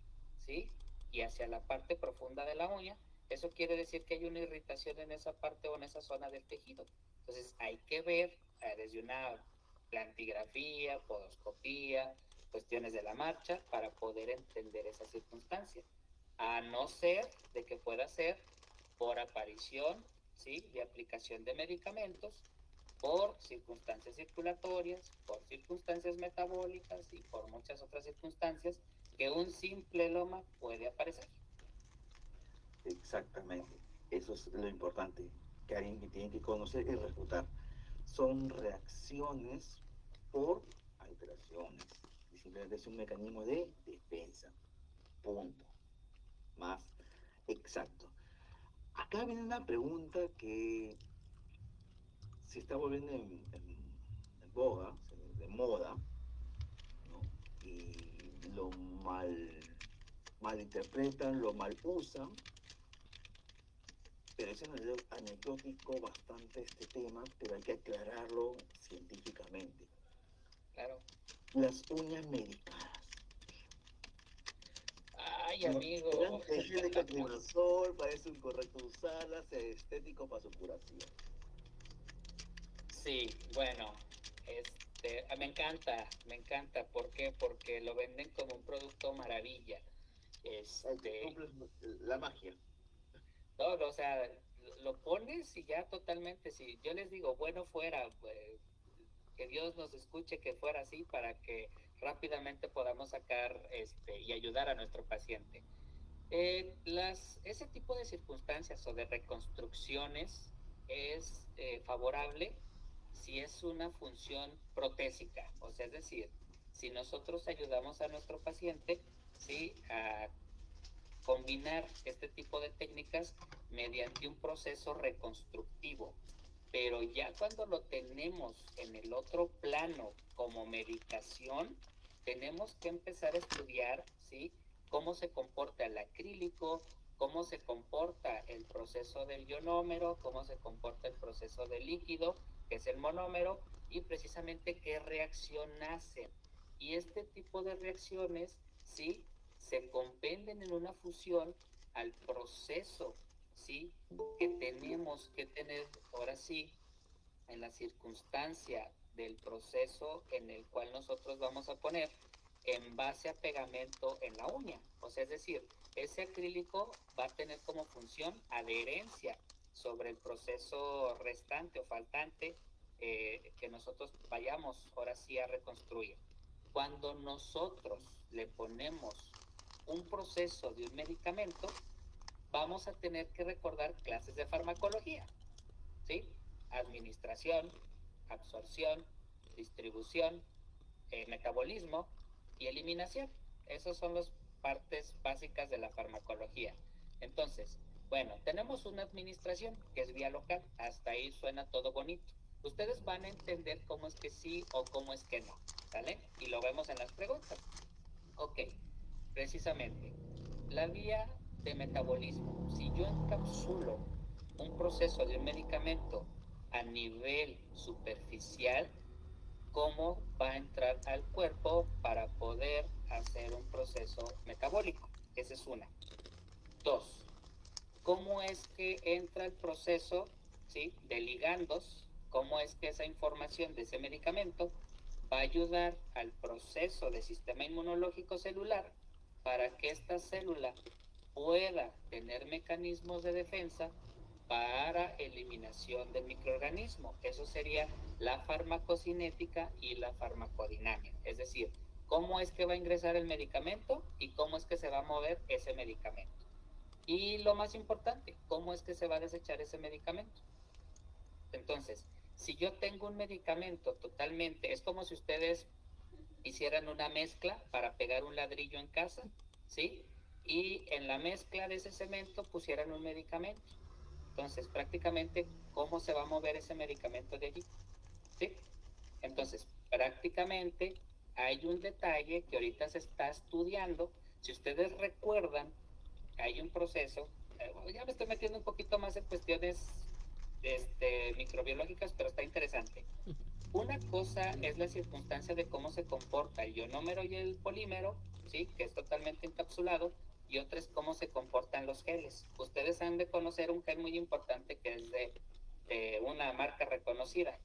¿sí? Y hacia la parte profunda de la uña, eso quiere decir que hay una irritación en esa parte o en esa zona del tejido. Entonces hay que ver desde una plantigrafía, podoscopía, cuestiones de la marcha para poder entender esa circunstancia. A no ser de que pueda ser por aparición, ¿sí? De aplicación de medicamentos, por circunstancias circulatorias, por circunstancias metabólicas y por muchas otras circunstancias que un simple heloma puede aparecer. Exactamente. Eso es lo importante, que alguien que tiene que conocer y refutar. Son reacciones por alteraciones. Y simplemente es un mecanismo de defensa. Punto. Más exacto. Acá viene una pregunta que se está volviendo en boga, de moda, ¿no? Y lo malinterpretan, lo mal usan, pero es anecdótico bastante este tema, pero hay que aclararlo científicamente. Claro. Las uñas medicadas. Ay, amigo. Tiene cotrimazol, parece incorrecto usarlas, es estético para su curación. Sí, bueno, me encanta. ¿Por qué? Porque lo venden como un producto maravilla. Cumples la magia. No, o sea, lo pones y ya totalmente, si yo les digo, bueno, fuera, que Dios nos escuche que fuera así para que rápidamente podamos sacar y ayudar a nuestro paciente. Ese tipo de circunstancias o de reconstrucciones es favorable si es una función protésica, o sea, es decir, si nosotros ayudamos a nuestro paciente, ¿sí? A combinar este tipo de técnicas mediante un proceso reconstructivo. Pero ya cuando lo tenemos en el otro plano como medicación, tenemos que empezar a estudiar, ¿sí? Cómo se comporta el acrílico, cómo se comporta el proceso del ionómero, cómo se comporta el proceso del líquido, que es el monómero, y precisamente qué reacción hacen. Y este tipo de reacciones, ¿sí? Se compenden en una fusión al proceso, ¿sí? Que tenemos que tener ahora sí en la circunstancia del proceso en el cual nosotros vamos a poner en base a pegamento en la uña. O sea, es decir, ese acrílico va a tener como función adherencia sobre el proceso restante o faltante que nosotros vayamos ahora sí a reconstruir. Cuando nosotros le ponemos un proceso de un medicamento, vamos a tener que recordar clases de farmacología, ¿sí? Administración, absorción, distribución, metabolismo y eliminación. Esas son las partes básicas de la farmacología. Entonces, Bueno, tenemos una administración que es vía local, hasta ahí suena todo bonito. Ustedes van a entender cómo es que sí o cómo es que no, ¿sale? Y lo vemos en las preguntas. Ok, precisamente, la vía de metabolismo. Si yo encapsulo un proceso de un medicamento a nivel superficial, ¿cómo va a entrar al cuerpo para poder hacer un proceso metabólico? Esa es una. Dos, ¿cómo es que entra el proceso, ¿sí?, de ligandos? ¿Cómo es que esa información de ese medicamento va a ayudar al proceso de sistema inmunológico celular para que esta célula pueda tener mecanismos de defensa para eliminación del microorganismo? Eso sería la farmacocinética y la farmacodinámica. Es decir, cómo es que va a ingresar el medicamento y cómo es que se va a mover ese medicamento. Y lo más importante, cómo es que se va a desechar ese medicamento. Entonces, si yo tengo un medicamento totalmente, es como si ustedes hicieran una mezcla para pegar un ladrillo en casa, ¿sí? Y en la mezcla de ese cemento pusieran un medicamento. Entonces, prácticamente, ¿cómo se va a mover ese medicamento de allí? ¿Sí? Entonces, prácticamente hay un detalle que ahorita se está estudiando. Si ustedes recuerdan, hay un proceso, ya me estoy metiendo un poquito más en cuestiones microbiológicas, pero está interesante. Una cosa es la circunstancia de cómo se comporta el ionómero y el polímero, ¿sí?, que es totalmente encapsulado, y otra es cómo se comportan los geles. Ustedes han de conocer un gel muy importante que es de una marca reconocida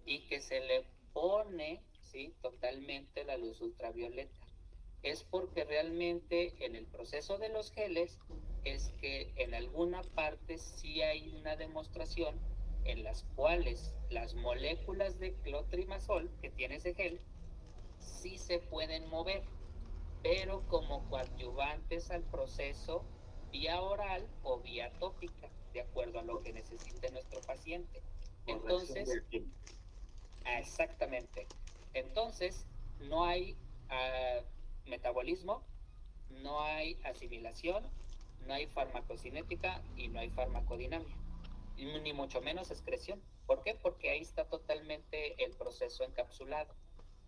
y que se le pone, ¿sí?, totalmente la luz ultravioleta. Es porque realmente en el proceso de los geles es que en alguna parte sí hay una demostración en las cuales las moléculas de clotrimazol que tiene ese gel sí se pueden mover, pero como coadyuvantes al proceso vía oral o vía tópica, de acuerdo a lo que necesite nuestro paciente. Entonces, exactamente. Entonces, no hay metabolismo, no hay asimilación, no hay farmacocinética y no hay farmacodinámica, ni mucho menos excreción. ¿Por qué? Porque ahí está totalmente el proceso encapsulado.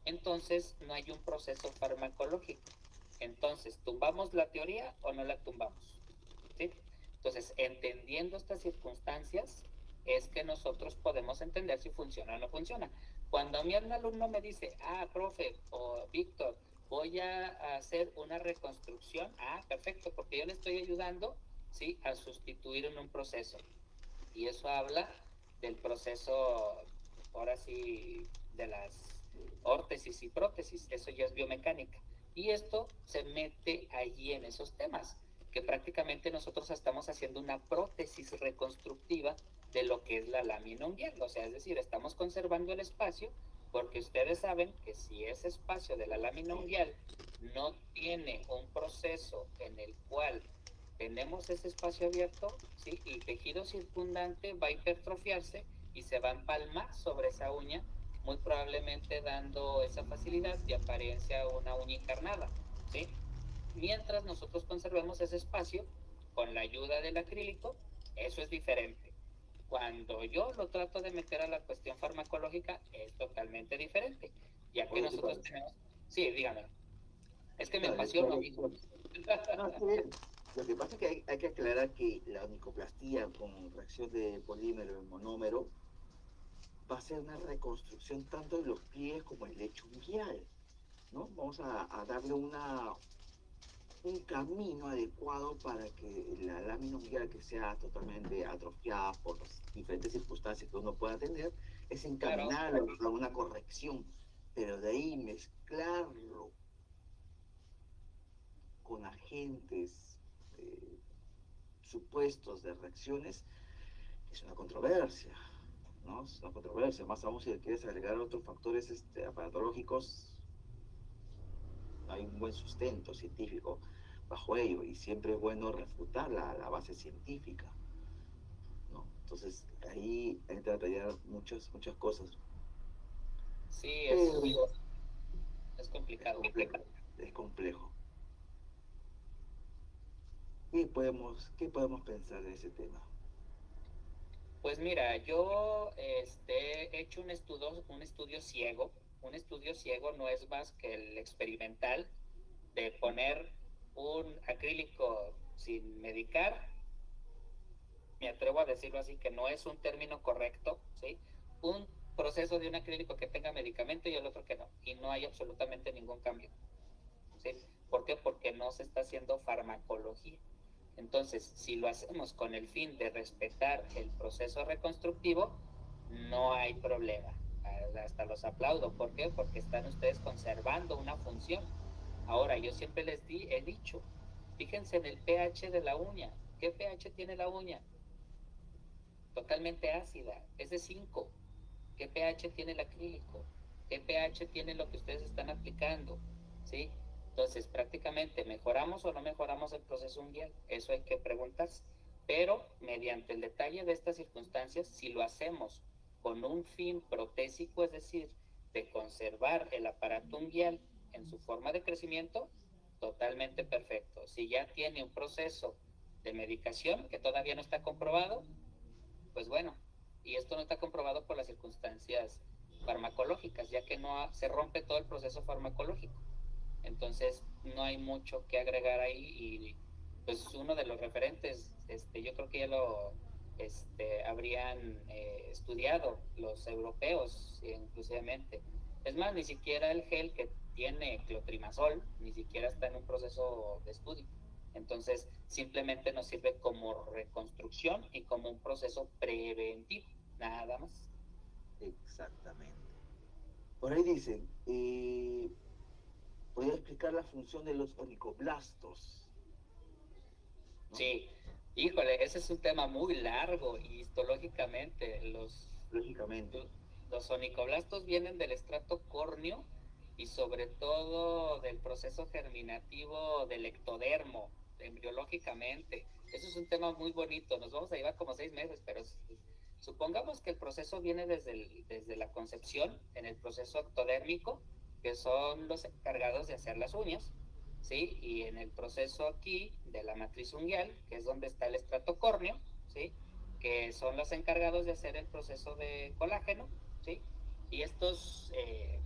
Entonces, no hay un proceso farmacológico. Entonces, ¿tumbamos la teoría o no la tumbamos? ¿Sí? Entonces, entendiendo estas circunstancias, es que nosotros podemos entender si funciona o no funciona. Cuando a mí un alumno me dice, profe o Víctor, voy a hacer una reconstrucción, perfecto, porque yo le estoy ayudando, ¿sí?, a sustituir en un proceso. Y eso habla del proceso, ahora sí, de las órtesis y prótesis, eso ya es biomecánica. Y esto se mete allí en esos temas, que prácticamente nosotros estamos haciendo una prótesis reconstructiva de lo que es la lámina unguial. O sea, es decir, estamos conservando el espacio, porque ustedes saben que si ese espacio de la lámina unguial no tiene un proceso en el cual tenemos ese espacio abierto, ¿sí?, el tejido circundante va a hipertrofiarse y se va a empalmar sobre esa uña, muy probablemente dando esa facilidad de apariencia a una uña encarnada, ¿sí? Mientras nosotros conservemos ese espacio con la ayuda del acrílico, eso es diferente. Cuando yo lo trato de meter a la cuestión farmacológica, es totalmente diferente, ya que nosotros tenemos... Sí, dígame. Es que me apasiona. No, está bien. Lo que pasa es que hay que aclarar que la onicoplastía con reacción de polímero en monómero va a ser una reconstrucción tanto de los pies como el lecho unguial, ¿no? Vamos a darle un camino adecuado para que la lámina unguial, que sea totalmente atrofiada por las diferentes circunstancias que uno pueda tener, es encaminarla a una corrección, pero de ahí mezclarlo con agentes supuestos de reacciones es una controversia, ¿no? Es una controversia, más aún si le quieres agregar otros factores aparatológicos, no hay un buen sustento científico bajo ello, y siempre es bueno refutar la base científica, ¿no? Entonces ahí entra a pelear muchas cosas. Sí, es complicado. Es complejo. ¿Qué podemos pensar de ese tema? Pues mira, yo he hecho un estudio ciego. Un estudio ciego no es más que el experimental de poner un acrílico sin medicar. Me atrevo a decirlo así, que no es un término correcto, ¿sí? Un proceso de un acrílico que tenga medicamento y el otro que no, y no hay absolutamente ningún cambio, ¿sí? ¿Por qué? Porque no se está haciendo farmacología. Entonces, si lo hacemos con el fin de respetar el proceso reconstructivo, no hay problema. Hasta los aplaudo. ¿Por qué? Porque están ustedes conservando una función. Ahora, yo siempre he dicho, fíjense en el pH de la uña. ¿Qué pH tiene la uña? Totalmente ácida, es de 5. ¿Qué pH tiene el acrílico? ¿Qué pH tiene lo que ustedes están aplicando? ¿Sí? Entonces, prácticamente, ¿mejoramos o no mejoramos el proceso unguial? Eso hay que preguntarse. Pero, mediante el detalle de estas circunstancias, si lo hacemos con un fin protésico, es decir, de conservar el aparato unguial en su forma de crecimiento, totalmente perfecto. Si ya tiene un proceso de medicación que todavía no está comprobado, pues bueno, y esto no está comprobado por las circunstancias farmacológicas, ya que se rompe todo el proceso farmacológico. Entonces, no hay mucho que agregar ahí y pues uno de los referentes, yo creo que ya lo habrían estudiado los europeos inclusivamente. Es más, ni siquiera el gel que tiene clotrimazol, ni siquiera está en un proceso de estudio. Entonces, simplemente nos sirve como reconstrucción y como un proceso preventivo, nada más. Exactamente. Por ahí dicen, podría explicar la función de los onicoblastos, ¿no? Sí, híjole, ese es un tema muy largo y histológicamente Lógicamente. los onicoblastos vienen del estrato córneo y sobre todo del proceso germinativo del ectodermo, embriológicamente. Eso es un tema muy bonito, nos vamos a llevar como 6 meses, pero supongamos que el proceso viene desde la concepción, en el proceso ectodérmico, que son los encargados de hacer las uñas, ¿sí? Y en el proceso aquí de la matriz unguial, que es donde está el estrato córneo, ¿sí? Que son los encargados de hacer el proceso de colágeno, ¿sí? Y estos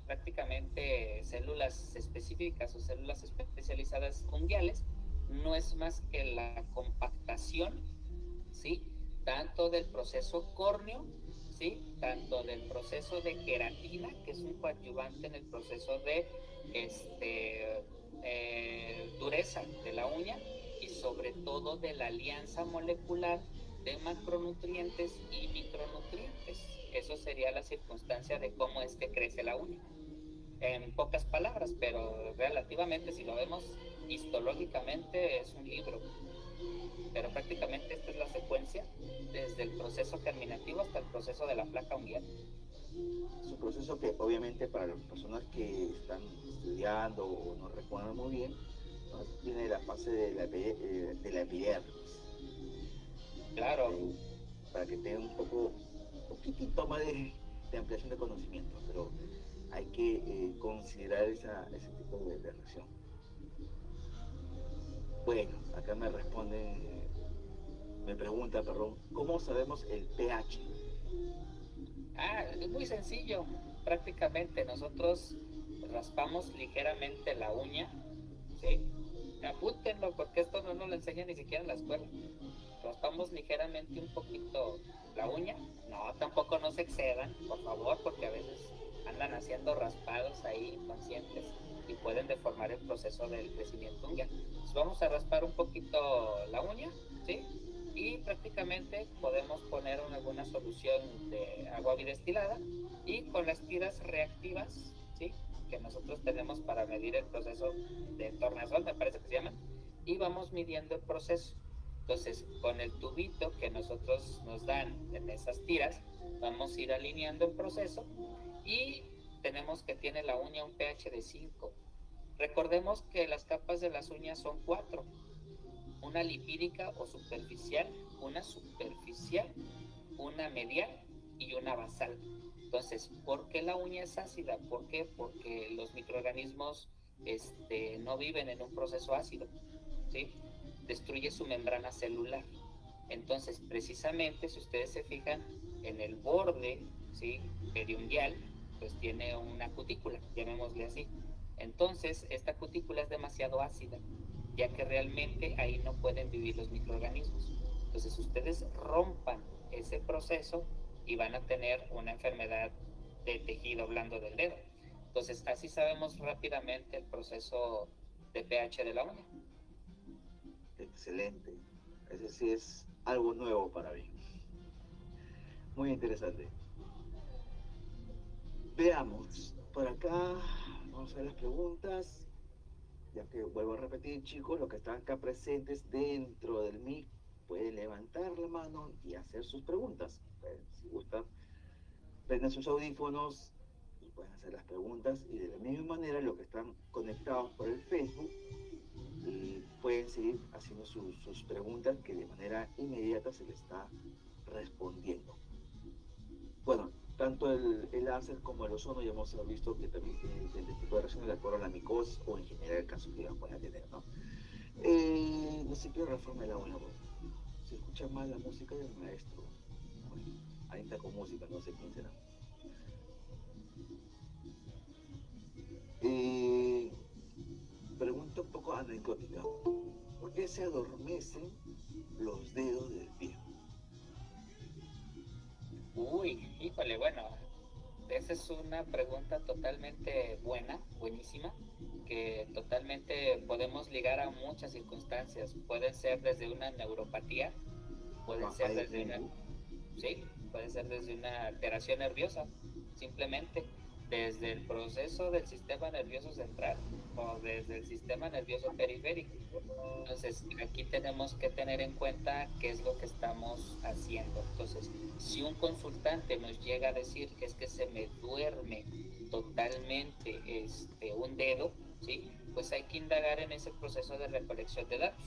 prácticamente células específicas o células especializadas unguiales no es más que la compactación, ¿sí? Tanto del proceso córneo, ¿sí? Tanto del proceso de queratina, que es un coadyuvante en el proceso de dureza de la uña, y sobre todo de la alianza molecular de macronutrientes y micronutrientes. Eso sería la circunstancia de cómo es que crece la uña. En pocas palabras, pero relativamente, si lo vemos histológicamente, es un libro. Pero prácticamente esta es la secuencia desde el proceso germinativo hasta el proceso de la placa unguial. Es un proceso que obviamente para las personas que están estudiando o no recuerdan muy bien, ¿no? Tiene la fase de la epidermis. Claro. Para que tengan un poquitito más de ampliación de conocimiento, pero hay que considerar ese tipo de reacción. Bueno, acá me pregunta, perdón, ¿cómo sabemos el pH? Es muy sencillo. Prácticamente nosotros raspamos ligeramente la uña, ¿sí? Apúntenlo porque esto no nos lo enseña ni siquiera en la escuela. Raspamos ligeramente un poquito la uña. No, tampoco no se excedan, por favor, porque a veces andan haciendo raspados ahí inconscientes y pueden deformar el proceso del crecimiento unguial. Entonces vamos a raspar un poquito la uña, ¿sí? Y prácticamente podemos poner alguna solución de agua bidestilada y con las tiras reactivas, ¿sí? Que nosotros tenemos para medir el proceso de tornasol, me parece que se llaman, y vamos midiendo el proceso. Entonces, con el tubito que nosotros nos dan en esas tiras, vamos a ir alineando el proceso y tenemos que tiene la uña un pH de 5. Recordemos que las capas de las uñas son 4. Una lipídica o superficial, una superficial, una medial y una basal. Entonces, ¿por qué la uña es ácida? ¿Por qué? Porque los microorganismos no viven en un proceso ácido, ¿sí? destruye su membrana celular. Entonces, precisamente, si ustedes se fijan, en el borde, ¿sí?, periungual, pues tiene una cutícula, llamémosle así. Entonces, esta cutícula es demasiado ácida, ya que realmente ahí no pueden vivir los microorganismos. Entonces, ustedes rompan ese proceso y van a tener una enfermedad de tejido blando del dedo. Entonces, así sabemos rápidamente el proceso de pH de la uña. Excelente. Ese sí es algo nuevo para mí. Muy interesante. Veamos. Por acá vamos a ver las preguntas. Ya que vuelvo a repetir, chicos, los que están acá presentes dentro del MIC pueden levantar la mano y hacer sus preguntas. Si gustan, prendan sus audífonos y pueden hacer las preguntas. Y de la misma manera, los que están conectados por el Facebook pueden seguir haciendo sus preguntas, que de manera inmediata se les está respondiendo. Bueno, tanto el láser como el ozono ya hemos visto que también tienen diferentes tipos de reacciones de acuerdo a la micosis o en general el caso que pueda tener, ¿no? No sé qué reforma la buena, se escucha más la música del maestro. Bueno, ahí está con música, no sé quién será. Pregunta un poco anecdótica. ¿Por qué se adormecen los dedos del pie? Uy, híjole, bueno, esa es una pregunta totalmente buena, buenísima, que totalmente podemos ligar a muchas circunstancias. Pueden ser desde una neuropatía, pueden ser desde una, sí, puede ser desde una alteración nerviosa, simplemente desde el proceso del sistema nervioso central o desde el sistema nervioso periférico. Entonces, aquí tenemos que tener en cuenta qué es lo que estamos haciendo. Entonces, si un consultante nos llega a decir que es que se me duerme totalmente un dedo, ¿sí?, pues hay que indagar en ese proceso de recolección de datos.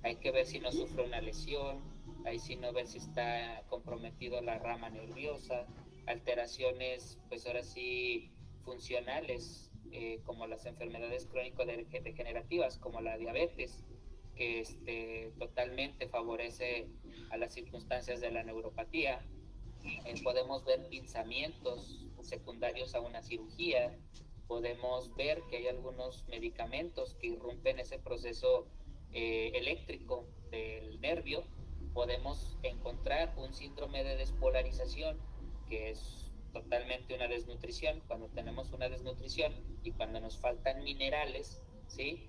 Hay que ver si no sufre una lesión, hay que ver si está comprometido la rama nerviosa, alteraciones, pues ahora sí, funcionales, como las enfermedades crónico-degenerativas, como la diabetes, que totalmente favorece a las circunstancias de la neuropatía. Podemos ver pinzamientos secundarios a una cirugía, podemos ver que hay algunos medicamentos que irrumpen ese proceso eléctrico del nervio, podemos encontrar un síndrome de despolarización, que es totalmente una desnutrición. Cuando tenemos una desnutrición y cuando nos faltan minerales, ¿sí?,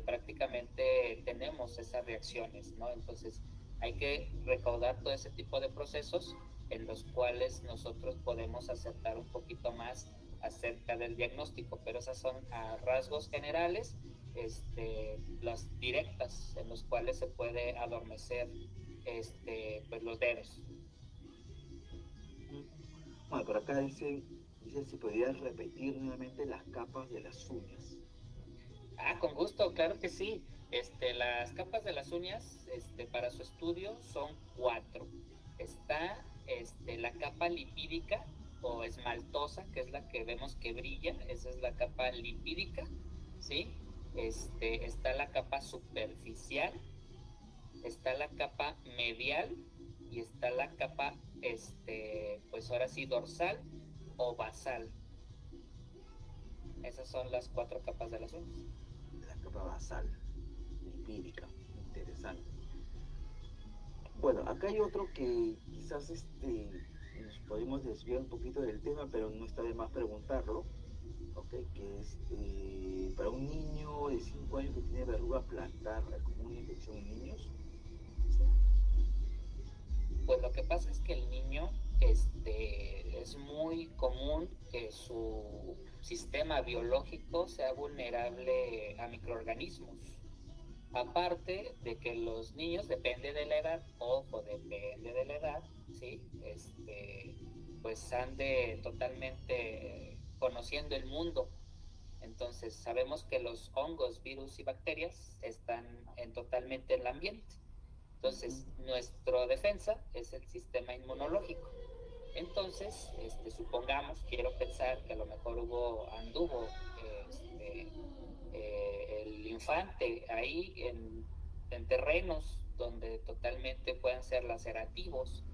prácticamente tenemos esas reacciones, ¿no? Entonces hay que recaudar todo ese tipo de procesos en los cuales nosotros podemos acertar un poquito más acerca del diagnóstico, pero esas son a rasgos generales, las directas en los cuales se puede adormecer pues los dedos. Bueno, por acá dice si podrías repetir nuevamente las capas de las uñas. Con gusto, claro que sí. Las capas de las uñas, para su estudio son 4. Está la capa lipídica o esmaltosa, que es la que vemos que brilla, esa es la capa lipídica, ¿sí? Está la capa superficial, está la capa medial y está la capa, pues ahora sí, dorsal o basal. Esas son las 4 capas de las uñas. La capa basal, lipídica, interesante. Bueno, acá hay otro que quizás nos podemos desviar un poquito del tema, pero no está de más preguntarlo, ¿okay? Que es para un niño de 5 años que tiene verruga plantar, ¿es como una infección en niños? Pues lo que pasa es que el niño es muy común que su sistema biológico sea vulnerable a microorganismos. Aparte de que los niños, depende de la edad, ¿sí? Pues ande totalmente conociendo el mundo. Entonces sabemos que los hongos, virus y bacterias están totalmente en el ambiente. Entonces, nuestra defensa es el sistema inmunológico. Entonces, supongamos, quiero pensar que a lo mejor anduvo el infante ahí en terrenos donde totalmente puedan ser lacerativos,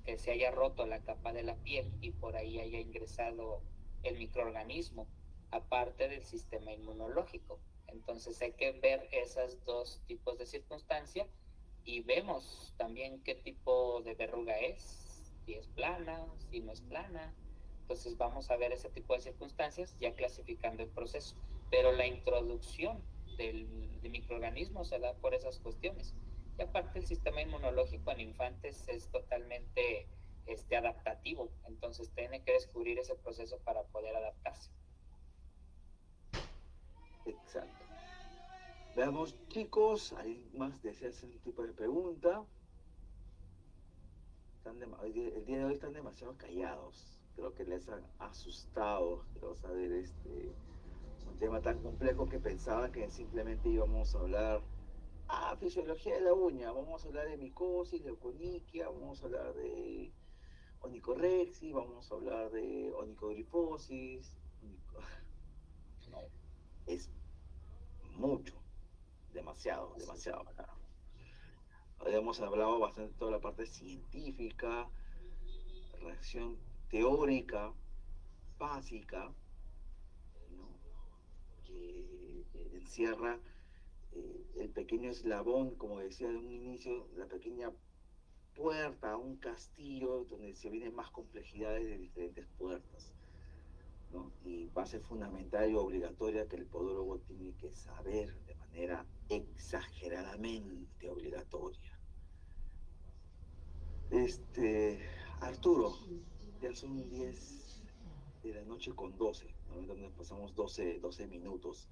que se haya roto la capa de la piel y por ahí haya ingresado el microorganismo, aparte del sistema inmunológico. Entonces hay que ver esos dos tipos de circunstancia y vemos también qué tipo de verruga es, si es plana, si no es plana. Entonces vamos a ver ese tipo de circunstancias ya clasificando el proceso. Pero la introducción de microorganismos se da por esas cuestiones. Y aparte el sistema inmunológico en infantes es totalmente adaptativo, entonces tiene que descubrir ese proceso para poder adaptarse. Exacto. Veamos, chicos, ¿hay más deseas un tipo de pregunta? El día de hoy están demasiado callados. Creo que les han asustado. Quiero saber un tema tan complejo que pensaba que simplemente íbamos a hablar fisiología de la uña, vamos a hablar de micosis, leuconiquia, vamos a hablar de onicorexia, vamos a hablar de onicogrifosis. No, es mucho, demasiado, claro. Hemos hablado bastante de toda la parte científica, reacción teórica, básica, ¿no? que encierra el pequeño eslabón, como decía en un inicio, la pequeña puerta a un castillo donde se vienen más complejidades de diferentes puertas, ¿no? Y base fundamental y obligatoria que el podólogo tiene que saber de manera exageradamente obligatoria. Arturo, ya son 10 de la noche con 12, ¿no? Donde pasamos 12 minutos.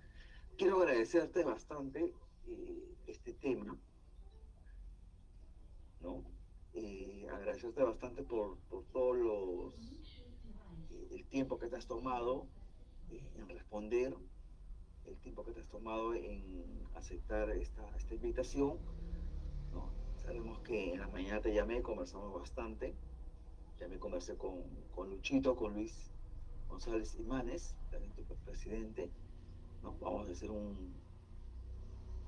Quiero agradecerte bastante este tema, ¿no? Agradecerte bastante por todos el tiempo que te has tomado en responder, el tiempo que te has tomado en aceptar esta invitación, ¿no? Sabemos que en la mañana te llamé, conversamos bastante, ya me conversé con Luchito, con Luis González Imanes, también tu presidente, ¿no? Vamos a hacer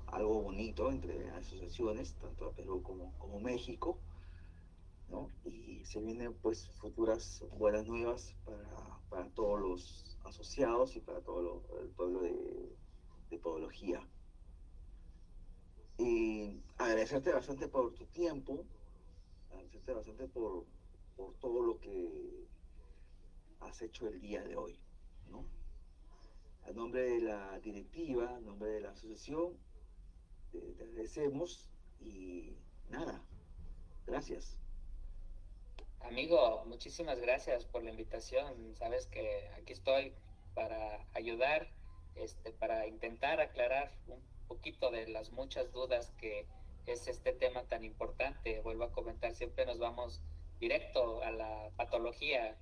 algo bonito entre asociaciones, tanto a Perú como México, ¿no? Y se vienen pues futuras buenas nuevas para todos los asociados y para todo el pueblo de podología. Agradecerte bastante por tu tiempo, agradecerte bastante por todo lo que has hecho el día de hoy, ¿no? A nombre de la directiva, a nombre de la asociación, te agradecemos y nada, gracias. Amigo, muchísimas gracias por la invitación. Sabes que aquí estoy para ayudar, para intentar aclarar un poquito de las muchas dudas que es este tema tan importante. Vuelvo a comentar, siempre nos vamos directo a la patología,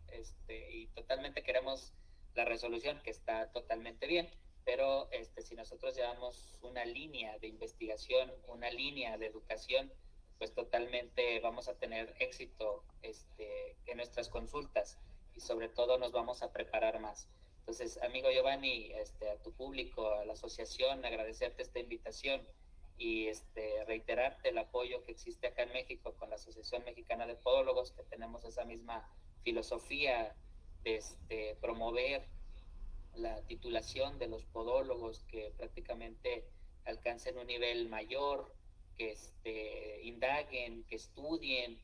y totalmente queremos la resolución, que está totalmente bien, pero si nosotros llevamos una línea de investigación, una línea de educación, pues totalmente vamos a tener éxito en nuestras consultas y sobre todo nos vamos a preparar más. Entonces, amigo Giovanni, a tu público, a la asociación, agradecerte esta invitación y reiterarte el apoyo que existe acá en México con la Asociación Mexicana de Podólogos, que tenemos esa misma filosofía de promover la titulación de los podólogos, que prácticamente alcancen un nivel mayor, que indaguen, que estudien.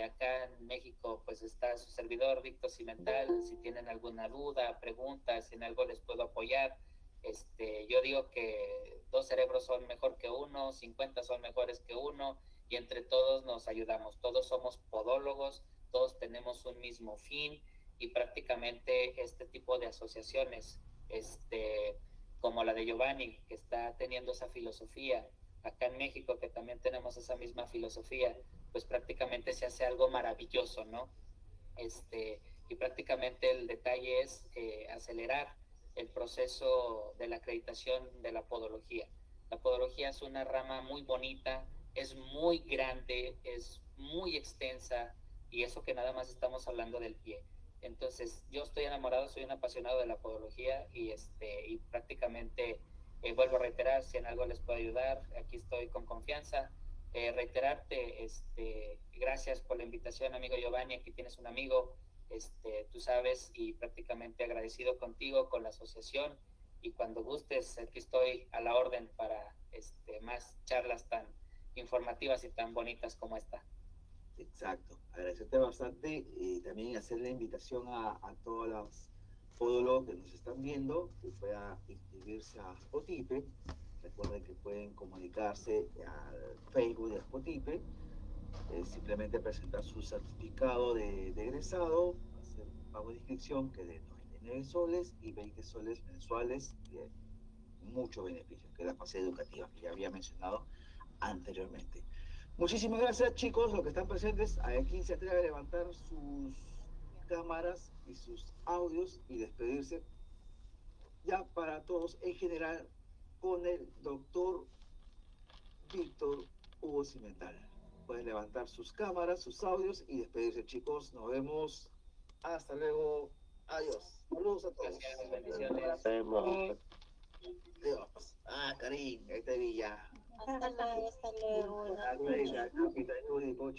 Acá en México pues está su servidor Víctor Cimental. Si tienen alguna duda, preguntas, en algo les puedo apoyar. Yo digo que 2 cerebros son mejor que uno, 50 son mejores que uno, y entre todos nos ayudamos. Todos somos podólogos, todos tenemos un mismo fin, y prácticamente este tipo de asociaciones, como la de Giovanni, que está teniendo esa filosofía, acá en México, que también tenemos esa misma filosofía, pues prácticamente se hace algo maravilloso, ¿no? Y prácticamente el detalle es acelerar el proceso de la acreditación de la podología. La podología es una rama muy bonita, es muy grande, es muy extensa, y eso que nada más estamos hablando del pie. Entonces, yo estoy enamorado, soy un apasionado de la podología, y prácticamente Vuelvo a reiterar, si en algo les puedo ayudar, aquí estoy con confianza. Reiterarte, gracias por la invitación, amigo Giovanni, aquí tienes un amigo, tú sabes, y prácticamente agradecido contigo, con la asociación, y cuando gustes, aquí estoy a la orden para más charlas tan informativas y tan bonitas como esta. Exacto, agradecerte bastante y también hacer la invitación a todos los podólogos que nos están viendo que puedan inscribirse a Spotipe. Recuerden que pueden comunicarse al Facebook de Spotipe, simplemente presentar su certificado de egresado, hacer un pago de inscripción que de 99 soles y 20 soles mensuales, de mucho beneficio, que es la fase educativa que ya había mencionado anteriormente. Muchísimas gracias, chicos, los que están presentes. A ver quién se atreve a levantar sus cámaras y sus audios y despedirse ya para todos en general con el doctor Víctor Hugo Cimental. Pueden levantar sus cámaras, sus audios y despedirse, chicos. Nos vemos. Hasta luego. Adiós. Saludos a todos. Gracias, bendiciones. Adiós. Karim, ahí te vi ya. Hasta luego, hasta luego. Hasta luego.